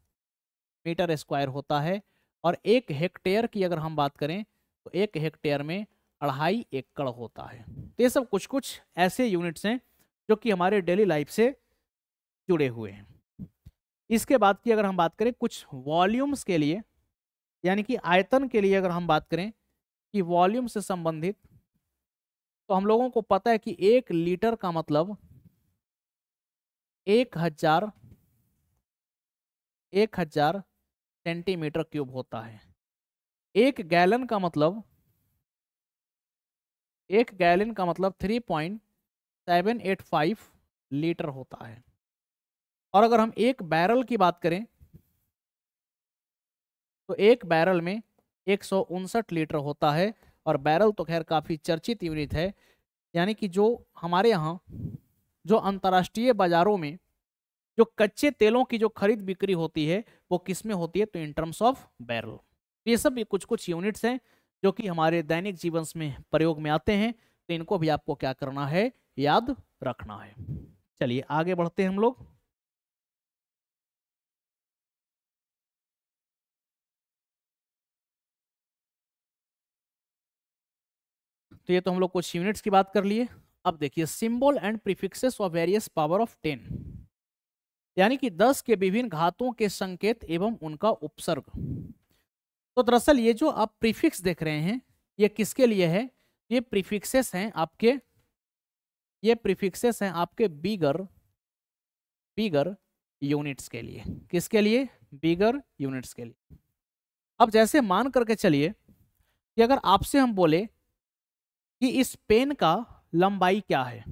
मीटर स्क्वायर होता है, और एक हेक्टेयर की अगर हम बात करें तो एक हेक्टेयर में 2.5 एकड़ होता है। तो ये सब कुछ कुछ ऐसे यूनिट्स हैं जो कि हमारे डेली लाइफ से जुड़े हुए हैं। इसके बाद की अगर हम बात करें कुछ वॉल्यूम्स के लिए, यानी कि आयतन के लिए अगर हम बात करें कि वॉल्यूम से संबंधित, तो हम लोगों को पता है कि 1 लीटर का मतलब 1000 सेंटीमीटर क्यूब होता है। 1 गैलन का मतलब 3.785 लीटर होता है। और अगर हम 1 बैरल की बात करें तो 1 बैरल में 159 लीटर होता है। और बैरल तो खैर काफ़ी चर्चित यूनिट है, यानी कि जो हमारे यहाँ जो अंतर्राष्ट्रीय बाजारों में जो कच्चे तेलों की जो खरीद बिक्री होती है वो किस में होती है? तो इन टर्म्स ऑफ बैरल। ये सब भी कुछ कुछ यूनिट्स हैं जो कि हमारे दैनिक जीवन में प्रयोग में आते हैं, तो इनको भी आपको क्या करना है? याद रखना है। चलिए आगे बढ़ते हैं हम लोग। तो ये तो हम लोग कुछ यूनिट्स की बात कर लिए। अब देखिए symbol and prefixes of various power of 10, यानी कि 10 के विभिन्न घातों के संकेत एवं उनका उपसर्ग। तो दरअसल ये जो आप प्रीफिक्स देख रहे हैं ये किसके लिए है? ये प्रीफिक्सेस हैं आपके, ये प्रीफिक्सेस हैं आपके बिगर यूनिट्स के लिए। किसके लिए? बिगर यूनिट्स के लिए। अब जैसे मान करके चलिए कि अगर आपसे हम बोले कि इस पेन का लंबाई क्या है,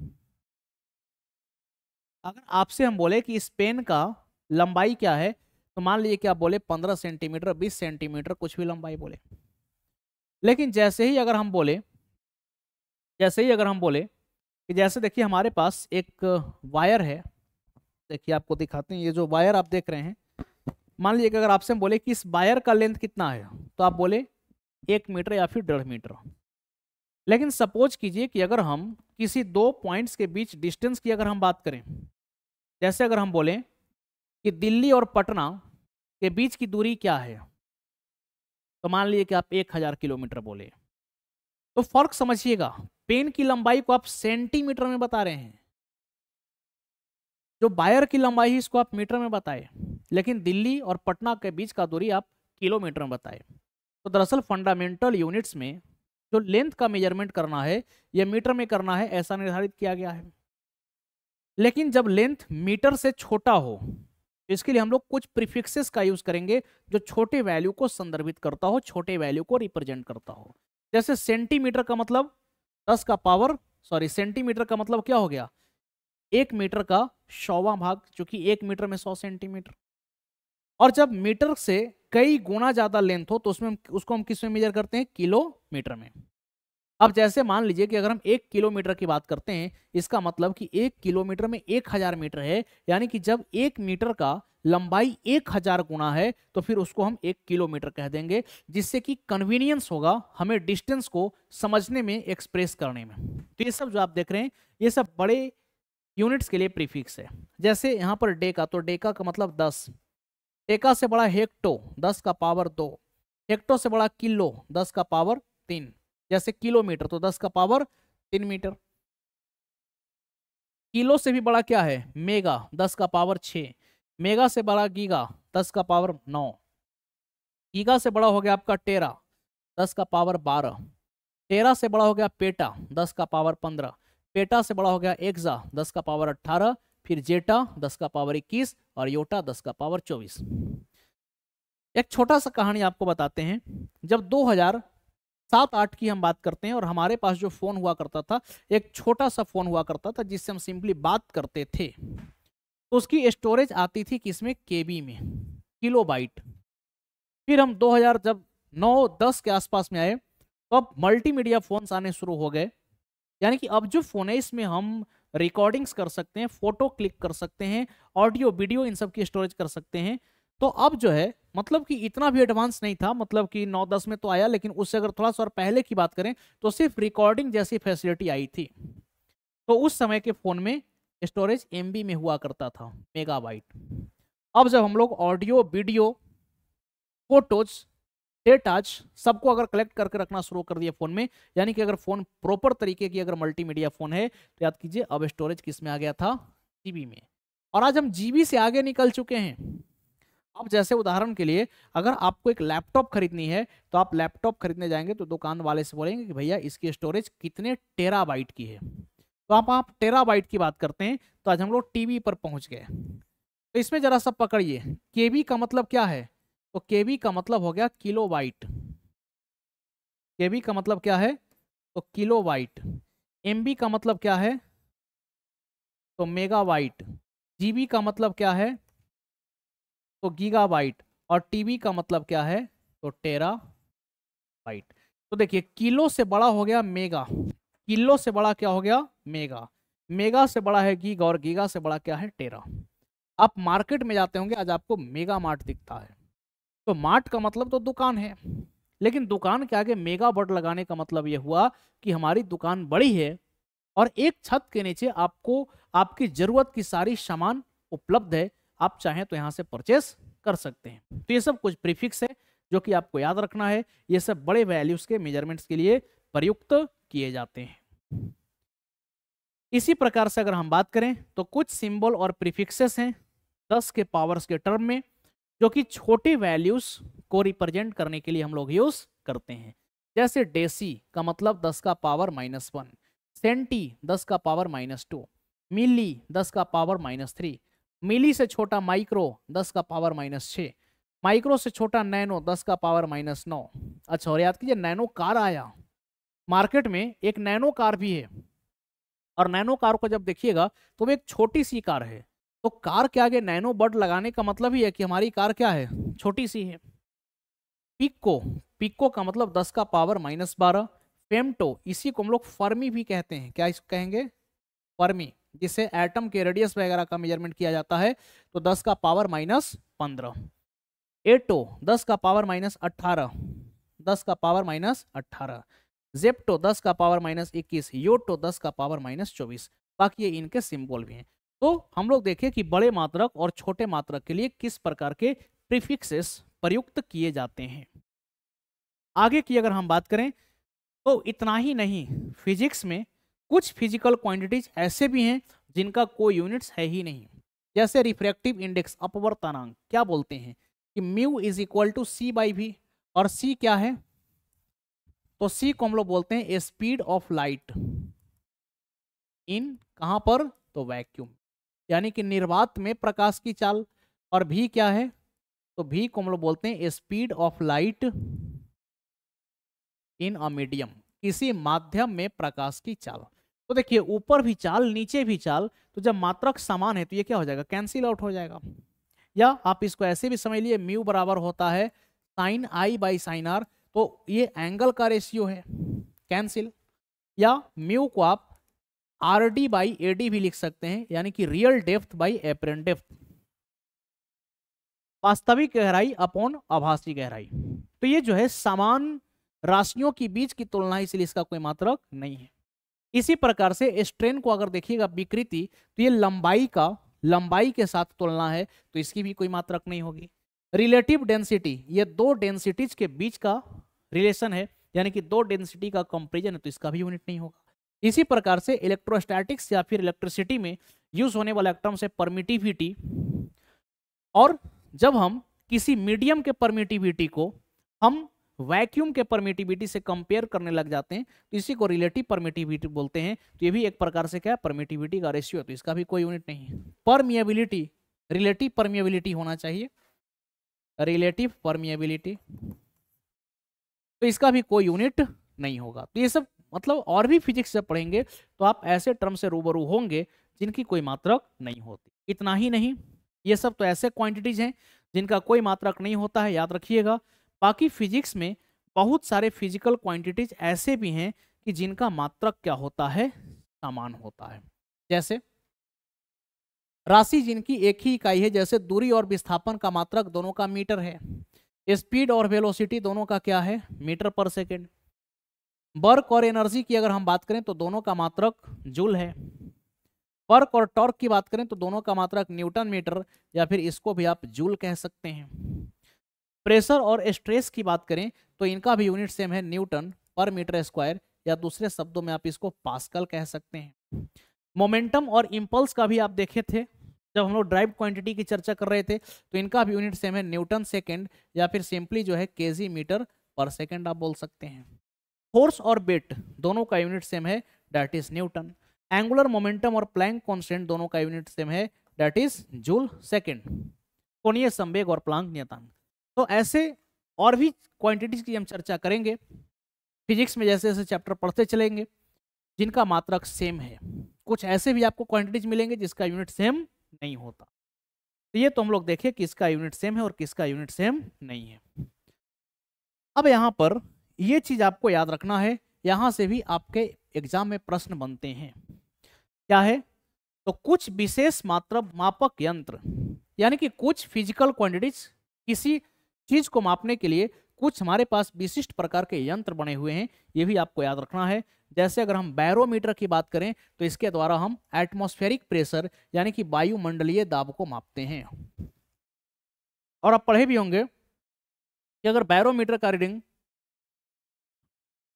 अगर आपसे हम बोले कि इस पेन का लंबाई क्या है, तो मान लीजिए कि आप बोले 15 सेंटीमीटर, 20 सेंटीमीटर, कुछ भी लंबाई बोले। लेकिन जैसे ही अगर हम बोले कि जैसे देखिए हमारे पास एक वायर है, देखिए आपको दिखाते हैं, ये जो वायर आप देख रहे हैं, मान लीजिए कि अगर आपसे हम बोले कि इस वायर का लेंथ कितना है, तो आप बोले 1 मीटर या फिर 1.5 मीटर। लेकिन सपोज कीजिए कि अगर हम किसी दो पॉइंट्स के बीच डिस्टेंस की अगर हम बात करें, जैसे अगर हम बोलें कि दिल्ली और पटना के बीच की दूरी क्या है, तो मान लीजिए कि आप 1000 किलोमीटर बोले, तो फर्क समझिएगा, पेन की लंबाई को आप सेंटीमीटर में बता रहे हैं, जो वायर की लंबाई है इसको आप मीटर में बताए, लेकिन दिल्ली और पटना के बीच का दूरी आप किलोमीटर में बताए। तो दरअसल फंडामेंटल यूनिट्स में जो लेंथ का मेजरमेंट करना है यह मीटर में करना है, ऐसा निर्धारित किया गया है। लेकिन जब लेंथ मीटर से छोटा हो, इसके लिए हम लोग कुछ प्रीफिक्सेस का यूज करेंगे जो छोटे वैल्यू को संदर्भित करता हो, छोटे वैल्यू को रिप्रेजेंट करता हो। जैसे सेंटीमीटर का मतलब 10 का पावर, सॉरी सेंटीमीटर का मतलब क्या हो गया, 1 मीटर का 100वां भाग, जो कि 1 मीटर में 100 सेंटीमीटर। और जब मीटर से कई गुना ज्यादा लेंथ हो तो उसमें उसको हम किस में मेजर करते हैं, किलोमीटर में। अब जैसे मान लीजिए कि अगर हम 1 किलोमीटर की बात करते हैं, इसका मतलब कि 1 किलोमीटर में 1000 मीटर है, यानी कि जब 1 मीटर का लंबाई 1000 गुना है तो फिर उसको हम 1 किलोमीटर कह देंगे, जिससे कि कन्वीनियंस होगा हमें डिस्टेंस को समझने में, एक्सप्रेस करने में। तो ये सब जो आप देख रहे हैं ये सब बड़े यूनिट्स के लिए प्रीफिक्स है। जैसे यहाँ पर डेका, तो डेका का मतलब 10, डेका से बड़ा हेक्टो 10 का पावर 2, हेक्टो से बड़ा किलो 10 का पावर 3, जैसे किलोमीटर तो 10 का पावर 3 मीटर। किलो से भी बड़ा क्या है, मेगा 10 का पावर 6, मेगा से बड़ा गीगा 10 का पावर 9, गीगा से बड़ा हो गया आपका टेरा 10 का पावर 12, टेरा से बड़ा हो गया पेटा 10 का पावर 15, पेटा से बड़ा हो गया एक्सा 10 का पावर 18, फिर जेटा 10 का पावर 21 और योटा 10 का पावर 24। एक छोटा सा कहानी आपको बताते हैं। जब 2007-8 की हम बात करते हैं और हमारे पास जो फोन हुआ करता था, एक छोटा सा फोन हुआ करता था जिससे हम सिंपली बात करते थे, तो उसकी स्टोरेज आती थी किसमें, केबी में, किलोबाइट। फिर हम 2000 जब 9-10 के आसपास में आए तो अब मल्टीमीडिया फोन्स आने शुरू हो गए, यानी कि अब जो फोन है इसमें हम रिकॉर्डिंग्स कर सकते हैं, फोटो क्लिक कर सकते हैं, ऑडियो वीडियो इन सब की स्टोरेज कर सकते हैं। तो अब जो है मतलब कि इतना भी एडवांस नहीं था, मतलब कि 9-10 में तो आया, लेकिन उससे अगर थोड़ा सा और पहले की बात करें तो सिर्फ रिकॉर्डिंग जैसी फैसिलिटी आई थी। तो उस समय के फोन में स्टोरेज एमबी में हुआ करता था, मेगाबाइट। अब जब हम लोग ऑडियो वीडियो फोटोज डेटाज सबको अगर कलेक्ट करके रखना शुरू कर दिया फोन में, यानी कि अगर फोन प्रॉपर तरीके की अगर मल्टीमीडिया फोन है, तो याद कीजिए अब स्टोरेज किस में आ गया था, जीबी में। और आज हम जीबी से आगे निकल चुके हैं। अब जैसे उदाहरण के लिए अगर आपको एक लैपटॉप खरीदनी है, तो आप लैपटॉप खरीदने जाएंगे तो दुकान वाले से बोलेंगे कि भैया इसकी स्टोरेज कितने टेराबाइट की है, तो आप टेराबाइट की बात करते हैं। तो आज हम लोग टीबी पर पहुंच गए। तो इसमें जरा सा पकड़िए, केबी का मतलब क्या है, तो केबी का मतलब हो गया किलोबाइट, केबी का मतलब क्या है, तो किलोबाइट। एमबी का मतलब क्या है, तो मेगाबाइट। जीबी का मतलब क्या है, तो गीगाबाइट। और टीबी का मतलब क्या है, तो टेराबाइट। तो देखिए किलो से बड़ा हो गया मेगा, किलो से बड़ा क्या हो गया, मेगा, मेगा से बड़ा है गीगा, और गीगा से बड़ा क्या है, टेरा। आप मार्केट में जाते होंगे, आज आपको मेगा मार्ट दिखता है, तो मार्ट का मतलब तो दुकान है, लेकिन दुकान के आगे मेगा वर्ड लगाने का मतलब यह हुआ कि हमारी दुकान बड़ी है और एक छत के नीचे आपको आपकी जरूरत की सारी सामान उपलब्ध है, आप चाहें तो यहां से परचेस कर सकते हैं। तो ये सब कुछ प्रीफिक्स है जो कि आपको याद रखना है, ये सब बड़े वैल्यूज के मेजरमेंट्स के लिए प्रयुक्त किए जाते हैं। इसी प्रकार से अगर हम बात करें तो कुछ सिंबल और प्रीफिक्सेस हैं 10 के पावर्स के टर्म में, जो कि छोटे वैल्यूज को रिप्रेजेंट करने के लिए हम लोग यूज करते हैं। जैसे डेसी का मतलब 10 का पावर -1, सेंटी 10 का पावर -2, मिली 10 का पावर -3, मिली से छोटा माइक्रो 10 का पावर -6, माइक्रो से छोटा नैनो 10 का पावर -9। अच्छा, और याद कीजिए नैनो कार आया मार्केट में, एक नैनो कार भी है, और नैनो कार को जब देखिएगा तो वो एक छोटी सी कार है। तो कार के आगे नैनो वर्ड लगाने का मतलब ही है कि हमारी कार क्या है, छोटी सी है। पिको, पिको का मतलब 10 का पावर -12, फेमटो इसी को हम लोग फर्मी भी कहते हैं, क्या इसको कहेंगे, फर्मी, जिससे एटम के रेडियस वगैरह का मेजरमेंट किया जाता है, तो 10 का पावर -15। एटो 10 का पावर -18, 10 का पावर -18। जेप्टो 10 का पावर -21, योटो 10 का पावर -24। बाकी ये इनके सिंबल भी हैं। तो हम लोग देखें कि बड़े मात्रक और छोटे मात्रक के लिए किस प्रकार के प्रीफिक्सेस प्रयुक्त किए जाते हैं। आगे की अगर हम बात करें तो इतना ही नहीं, फिजिक्स में कुछ फिजिकल क्वांटिटीज ऐसे भी हैं जिनका कोई यूनिट्स है ही नहीं। जैसे रिफ्रैक्टिव इंडेक्स, अपवर्तनांक, क्या बोलते हैं कि mu is equal to C by V, और सी क्या है, तो सी को हम लोग बोलते हैं स्पीड ऑफ लाइट इन कहां पर, तो वैक्यूम, यानी कि निर्वात में प्रकाश की चाल। और भी क्या है, तो भी को हम लोग बोलते हैं speed of light in a medium, किसी माध्यम में प्रकाश की चाल। तो देखिए ऊपर भी चाल नीचे भी चाल, तो जब मात्रक समान है तो ये क्या हो जाएगा, कैंसिल आउट हो जाएगा। या आप इसको ऐसे भी समझ लिए, म्यू बराबर होता है sine I by sine R, तो ये एंगल का रेशियो है, कैंसिल। या म्यू को आप R D by A D भी लिख सकते हैं, यानी कि real depth by apparent depth, वास्तविक गहराई अपॉन आभासी गहराई। तो ये जो है समान राशियों के बीच की तुलना है, इसलिए इसका कोई मात्रक नहीं है। इसी प्रकार से स्ट्रेन को अगर देखिएगा विकृति, तो ये लंबाई के साथ तुलना है, तो इसकी भी कोई मात्रक नहीं होगी। रिलेटिव डेंसिटी, ये दो डेंसिटीज के बीच का रिलेशन है, यानी कि दो डेंसिटी का कंपेरिजन है, तो इसका भी यूनिट नहीं होगा। इसी प्रकार से इलेक्ट्रोस्टैटिक्स या फिर इलेक्ट्रिसिटी में यूज होने वाला टर्म्स है परमिटिविटी, और जब हम किसी मीडियम के परमिटिविटी को हम वैक्यूम के परमिटिविटी से कंपेयर करने लग जाते हैं, तो इसी को रिलेटिव परमिटिविटी बोलते हैं। तो ये भी एक प्रकार से क्या है, परमिटिविटी का रेशियो, तो इसका भी कोई यूनिट नहीं है। परमिएबिलिटी, रिलेटिव परमिएबिलिटी होना चाहिए, रिलेटिव परमिएबिलिटी, तो इसका भी कोई यूनिट नहीं होगा। तो ये सब मतलब और भी फिजिक्स जब पढ़ेंगे तो आप ऐसे टर्म से रूबरू होंगे जिनकी कोई मात्रक नहीं होती। इतना ही नहीं, ये सब तो ऐसे क्वांटिटीज हैं जिनका कोई मात्रक नहीं होता है, याद रखिएगा। बाकी फिजिक्स में बहुत सारे फिजिकल क्वांटिटीज ऐसे भी हैं कि जिनका मात्रक क्या होता है, समान होता है। जैसे राशि जिनकी एक ही इकाई है, जैसे दूरी और विस्थापन का मात्रक दोनों का मीटर है, स्पीड और वेलोसिटी दोनों का क्या है, मीटर पर सेकेंड। वर्क और एनर्जी की अगर हम बात करें तो दोनों का मात्रक जूल है। वर्क और टॉर्क की बात करें तो दोनों का मात्रक न्यूटन मीटर, या फिर इसको भी आप जूल कह सकते हैं। प्रेशर और स्ट्रेस की बात करें तो इनका भी यूनिट सेम है, न्यूटन पर मीटर स्क्वायर, या दूसरे शब्दों में आप इसको पास्कल कह सकते हैं। मोमेंटम और इंपल्स का भी आप देखे थे जब हम लोग ड्राइव क्वांटिटी की चर्चा कर रहे थे, तो इनका भी यूनिट सेम है, न्यूटन सेकेंड, या फिर सिंपली जो है केजी मीटर पर सेकेंड आप बोल सकते हैं। फोर्स और वेट दोनों का यूनिट सेम है, that is Newton. Angular momentum और प्लैंक कांस्टेंट दोनों का यूनिट सेम है, दैट इज जूल सेकेंड। कोणीय संवेग और प्लैंक नियतांक। तो ऐसे और भी क्वांटिटीज की हम चर्चा करेंगे फिजिक्स में, जैसे जैसे चैप्टर पढ़ते चलेंगे, जिनका मात्रक सेम है। कुछ ऐसे भी आपको क्वांटिटीज मिलेंगे जिसका यूनिट सेम नहीं होता। तो ये तो हम लोग देखें किसका यूनिट सेम है और किसका यूनिट सेम नहीं है। अब यहाँ पर ये चीज आपको याद रखना है, यहां से भी आपके एग्जाम में प्रश्न बनते हैं। क्या है, तो कुछ विशेष मात्रा मापक यंत्र, यानी कि कुछ फिजिकल क्वांटिटीज, किसी चीज को मापने के लिए कुछ हमारे पास विशिष्ट प्रकार के यंत्र बने हुए हैं, ये भी आपको याद रखना है। जैसे अगर हम बैरोमीटर की बात करें तो इसके द्वारा हम एटमॉस्फेरिक प्रेशर, यानी कि वायुमंडलीय दाब को मापते हैं। और आप पढ़े भी होंगे कि अगर बैरोमीटर का रीडिंग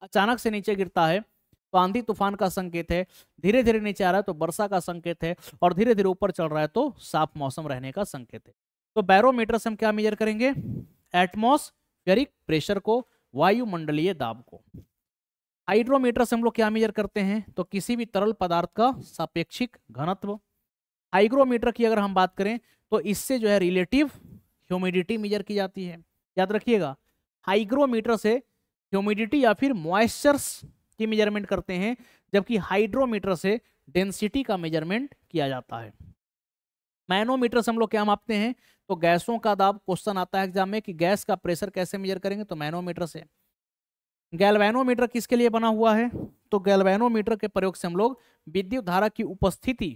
अचानक से नीचे गिरता है तो आंधी तूफान का संकेत है, धीरे धीरे नीचे आ रहा है तो वर्षा का संकेत है, और धीरे धीरे ऊपर चल रहा है तो साफ मौसम रहने का संकेत है। तो बैरोमीटर से हम क्या मेजर करेंगे, एटमॉस्फेरिक प्रेशर को, वायुमंडलीय दाब को। हाइड्रोमीटर से हम लोग क्या मेजर करते हैं, तो किसी भी तरल पदार्थ का सापेक्षिक घनत्व। हाइग्रोमीटर की अगर हम बात करें तो इससे जो है रिलेटिव ह्यूमिडिटी मेजर की जाती है। याद रखिएगा, हाइग्रोमीटर से ह्यूमिडिटी या फिर मॉइस्चर्स की मेजरमेंट करते हैं, जबकि हाइड्रोमीटर से डेंसिटी का मेजरमेंट किया जाता है। मैनोमीटर से हम लोग क्या मापते हैं, तो गैसों का दाब। क्वेश्चन आता है एग्जाम में कि गैस का प्रेशर कैसे मेजर करेंगे, तो मैनोमीटर से। गैल्वेनोमीटर किसके लिए बना हुआ है, तो गैल्वेनोमीटर के प्रयोग से हम लोग विद्युत धारा की उपस्थिति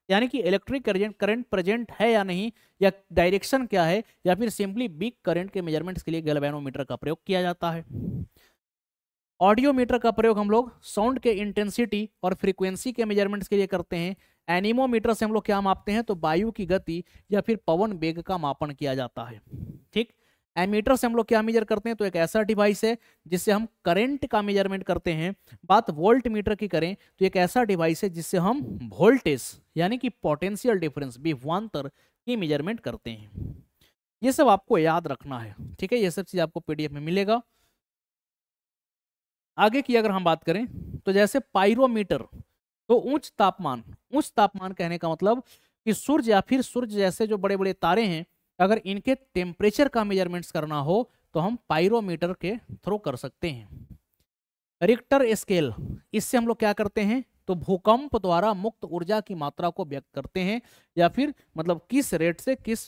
यानी कि इलेक्ट्रिक करंट प्रेजेंट है या नहीं, या डायरेक्शन क्या है, या फिर सिंपली बिग करंट के मेजरमेंट्स के लिए गैल्वेनोमीटर का प्रयोग किया जाता है। ऑडियोमीटर का प्रयोग हम लोग साउंड के इंटेंसिटी और फ्रीक्वेंसी के मेजरमेंट्स के लिए करते हैं। एनीमोमीटर से हम लोग क्या मापते हैं, तो वायु की गति या फिर पवन वेग का मापन किया जाता है। ठीक। एमीटर से हम लोग क्या मेजर करते हैं, तो एक ऐसा डिवाइस है जिससे हम करंट का मेजरमेंट करते हैं। बात वोल्ट मीटर की करें तो एक ऐसा डिवाइस है जिससे हम वोल्टेज यानी कि पोटेंशियल डिफरेंस विभवांतर की मेजरमेंट करते हैं। ये सब आपको याद रखना है, ठीक है। ये सब चीज आपको पीडीएफ में मिलेगा। आगे की अगर हम बात करें तो जैसे पायरोमीटर, तो उच्च तापमान कहने का मतलब कि सूर्य या फिर सूर्य जैसे जो बड़े बड़े तारे हैं, अगर इनके टेम्परेचर का मेजरमेंट्स करना हो तो हम पायरोमीटर के थ्रू कर सकते हैं। रिक्टर स्केल, इससे हम लोग क्या करते हैं, तो भूकंप द्वारा मुक्त ऊर्जा की मात्रा को व्यक्त करते हैं, या फिर मतलब किस रेट से किस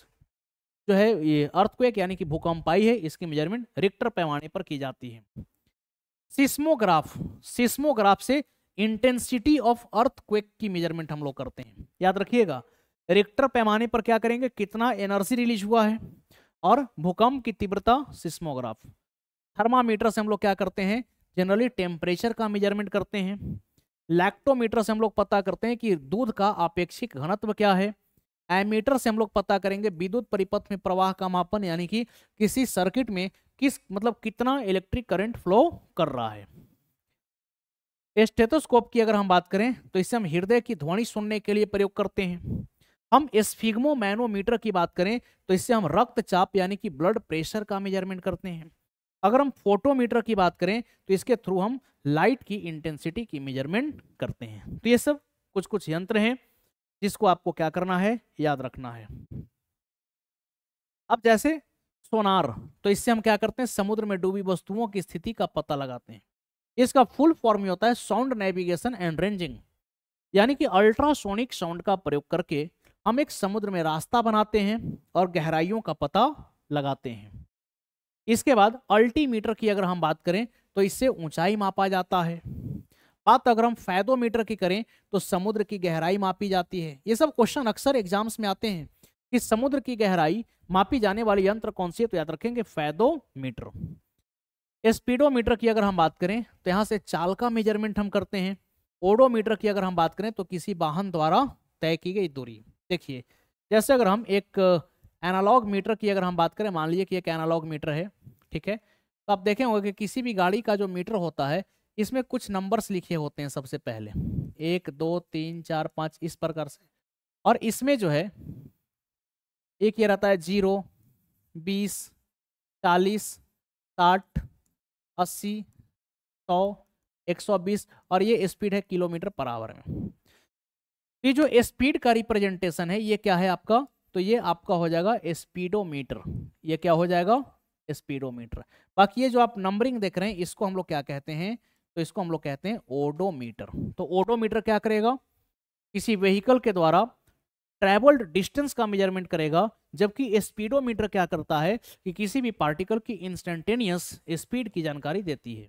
जो है ये अर्थक्वेक यानी कि भूकंप आई है, इसकी मेजरमेंट रिक्टर पैमाने पर की जाती है। सिस्मोग्राफ से इंटेंसिटी ऑफ अर्थक्वेक की मेजरमेंट हम लोग करते हैं। याद रखिएगा, रिक्टर पैमाने पर क्या करेंगे, कितना एनर्जी रिलीज हुआ है, और भूकंप की तीव्रता सिस्मोग्राफ। थर्मामीटर से हम लोग क्या करते हैं, जनरली टेम्परेचर का मेजरमेंट करते हैं। लैक्टोमीटर से हम लोग पता करते हैं कि दूध का अपेक्षिक घनत्व क्या है। एमीटर से हम लोग पता करेंगे विद्युत परिपथ में प्रवाह का मापन, यानी कि किसी सर्किट में कितना इलेक्ट्रिक करंट फ्लो कर रहा है। स्टेथोस्कोप की अगर हम बात करें तो इससे हम हृदय की ध्वनि सुनने के लिए प्रयोग करते हैं। हम स्फिग्मोमैनोमीटर की बात करें तो इससे हम रक्तचाप यानी कि ब्लड प्रेशर का मेजरमेंट करते हैं। अगर हम फोटोमीटर की बात करें तो इसके थ्रू हम लाइट की इंटेंसिटी की मेजरमेंट करते हैं। तो ये सब कुछ कुछ यंत्र हैं जिसको आपको क्या करना है, याद रखना है। अब जैसे सोनार, तो इससे हम क्या करते हैं, समुद्र में डूबी वस्तुओं की स्थिति का पता लगाते हैं। इसका फुल फॉर्म होता है साउंड नेविगेशन एंड रेंजिंग, यानी कि अल्ट्रासोनिक साउंड का प्रयोग करके हम एक समुद्र में रास्ता बनाते हैं और गहराइयों का पता लगाते हैं। इसके बाद अल्टीमीटर की अगर हम बात करें तो इससे ऊंचाई मापा जाता है। बात अगर हम फैदोमीटर की करें तो समुद्र की गहराई मापी जाती है। ये सब क्वेश्चन अक्सर एग्जाम्स में आते हैं कि समुद्र की गहराई मापी जाने वाली यंत्र कौन सी है, तो याद रखेंगे फैदोमीटर। स्पीडोमीटर की अगर हम बात करें तो यहाँ से चाल का मेजरमेंट हम करते हैं। ओडोमीटर की अगर हम बात करें तो किसी वाहन द्वारा तय की गई दूरी। देखिए, जैसे अगर हम एक एनालॉग मीटर की अगर हम बात करें, मान लीजिए कि एक एनालॉग मीटर है, ठीक है, तो आप देखें होंगे कि किसी भी गाड़ी का जो मीटर होता है इसमें कुछ नंबर्स लिखे होते हैं सबसे पहले, 1 2 3 4 5 इस प्रकार से। और इसमें जो है एक ये रहता है 0 20 40 60 80 100 120, और ये स्पीड है किलोमीटर पर आवर में। ये जो स्पीड का रिप्रेजेंटेशन है ये क्या है आपका, तो ये आपका हो जाएगा स्पीडोमीटर। ये क्या हो जाएगा, स्पीडोमीटर। बाकी ये जो आप नंबरिंग देख रहे हैं इसको हम लोग क्या कहते हैं, तो इसको हम लोग कहते हैं ओडोमीटर। तो ओडोमीटर क्या करेगा, किसी व्हीकल के द्वारा ट्रेवल्ड डिस्टेंस का मेजरमेंट करेगा, जबकि स्पीडोमीटर क्या करता है कि किसी भी पार्टिकल की इंस्टेंटेनियस स्पीड की जानकारी देती है।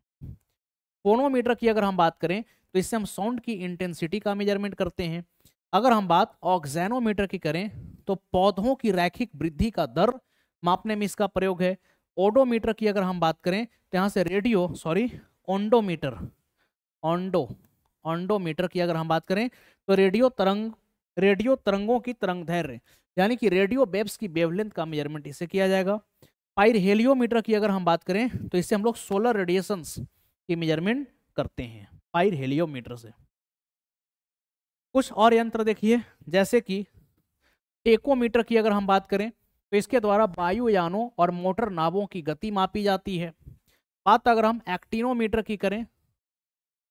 फोनोमीटर की अगर हम बात करें तो इससे हम साउंड की इंटेंसिटी का मेजरमेंट करते हैं। अगर हम बात ऑक्जेनोमीटर की करें तो पौधों की रैखिक वृद्धि का दर मापने में इसका प्रयोग है। ओडोमीटर की अगर हम बात करें तो यहाँ से ऑन्डोमीटर की अगर हम बात करें तो रेडियो तरंगों की तरंग दैर्घ्य यानी कि रेडियो वेव्स की वेवलेंथ का मेजरमेंट इससे किया जाएगा। पाइरहेलियोमीटर की अगर हम बात करें तो इससे हम लोग सोलर रेडिएशंस की मेजरमेंट करते हैं पाइरहेलियोमीटर से। कुछ और यंत्र देखिए, जैसे कि टेकोमीटर की अगर हम बात करें तो इसके द्वारा वायुयानों और मोटर नावों की गति मापी जाती है। बात अगर हम एक्टिनोमीटर की करें,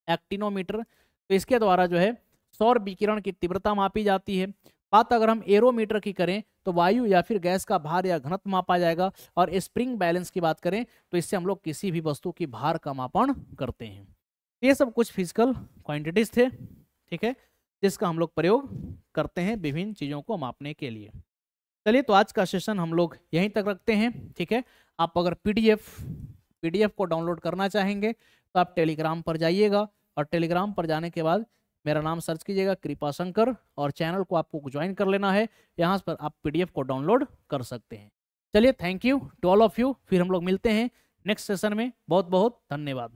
एक्टिनोमीटर, तो इसके द्वारा जो है सौर विकिरण की तीव्रता मापी जाती है। बात अगर हम एरोमीटर की करें तो वायु या फिर गैस का भार या घनत्व मापा जाएगा। और स्प्रिंग बैलेंस की बात करें तो इससे हम लोग किसी भी वस्तु की भार का मापन करते हैं। ये सब कुछ फिजिकल क्वांटिटीज थे, ठीक है, जिसका हम लोग प्रयोग करते हैं विभिन्न चीज़ों को मापने के लिए। चलिए, तो आज का सेशन हम लोग यहीं तक रखते हैं, ठीक है। आप अगर पीडीएफ को डाउनलोड करना चाहेंगे तो आप टेलीग्राम पर जाइएगा, और टेलीग्राम पर जाने के बाद मेरा नाम सर्च कीजिएगा कृपा शंकर, और चैनल को आपको ज्वाइन कर लेना है। यहाँ पर आप PDF को डाउनलोड कर सकते हैं। चलिए, thank you to all of you. फिर हम लोग मिलते हैं नेक्स्ट सेशन में। बहुत बहुत धन्यवाद।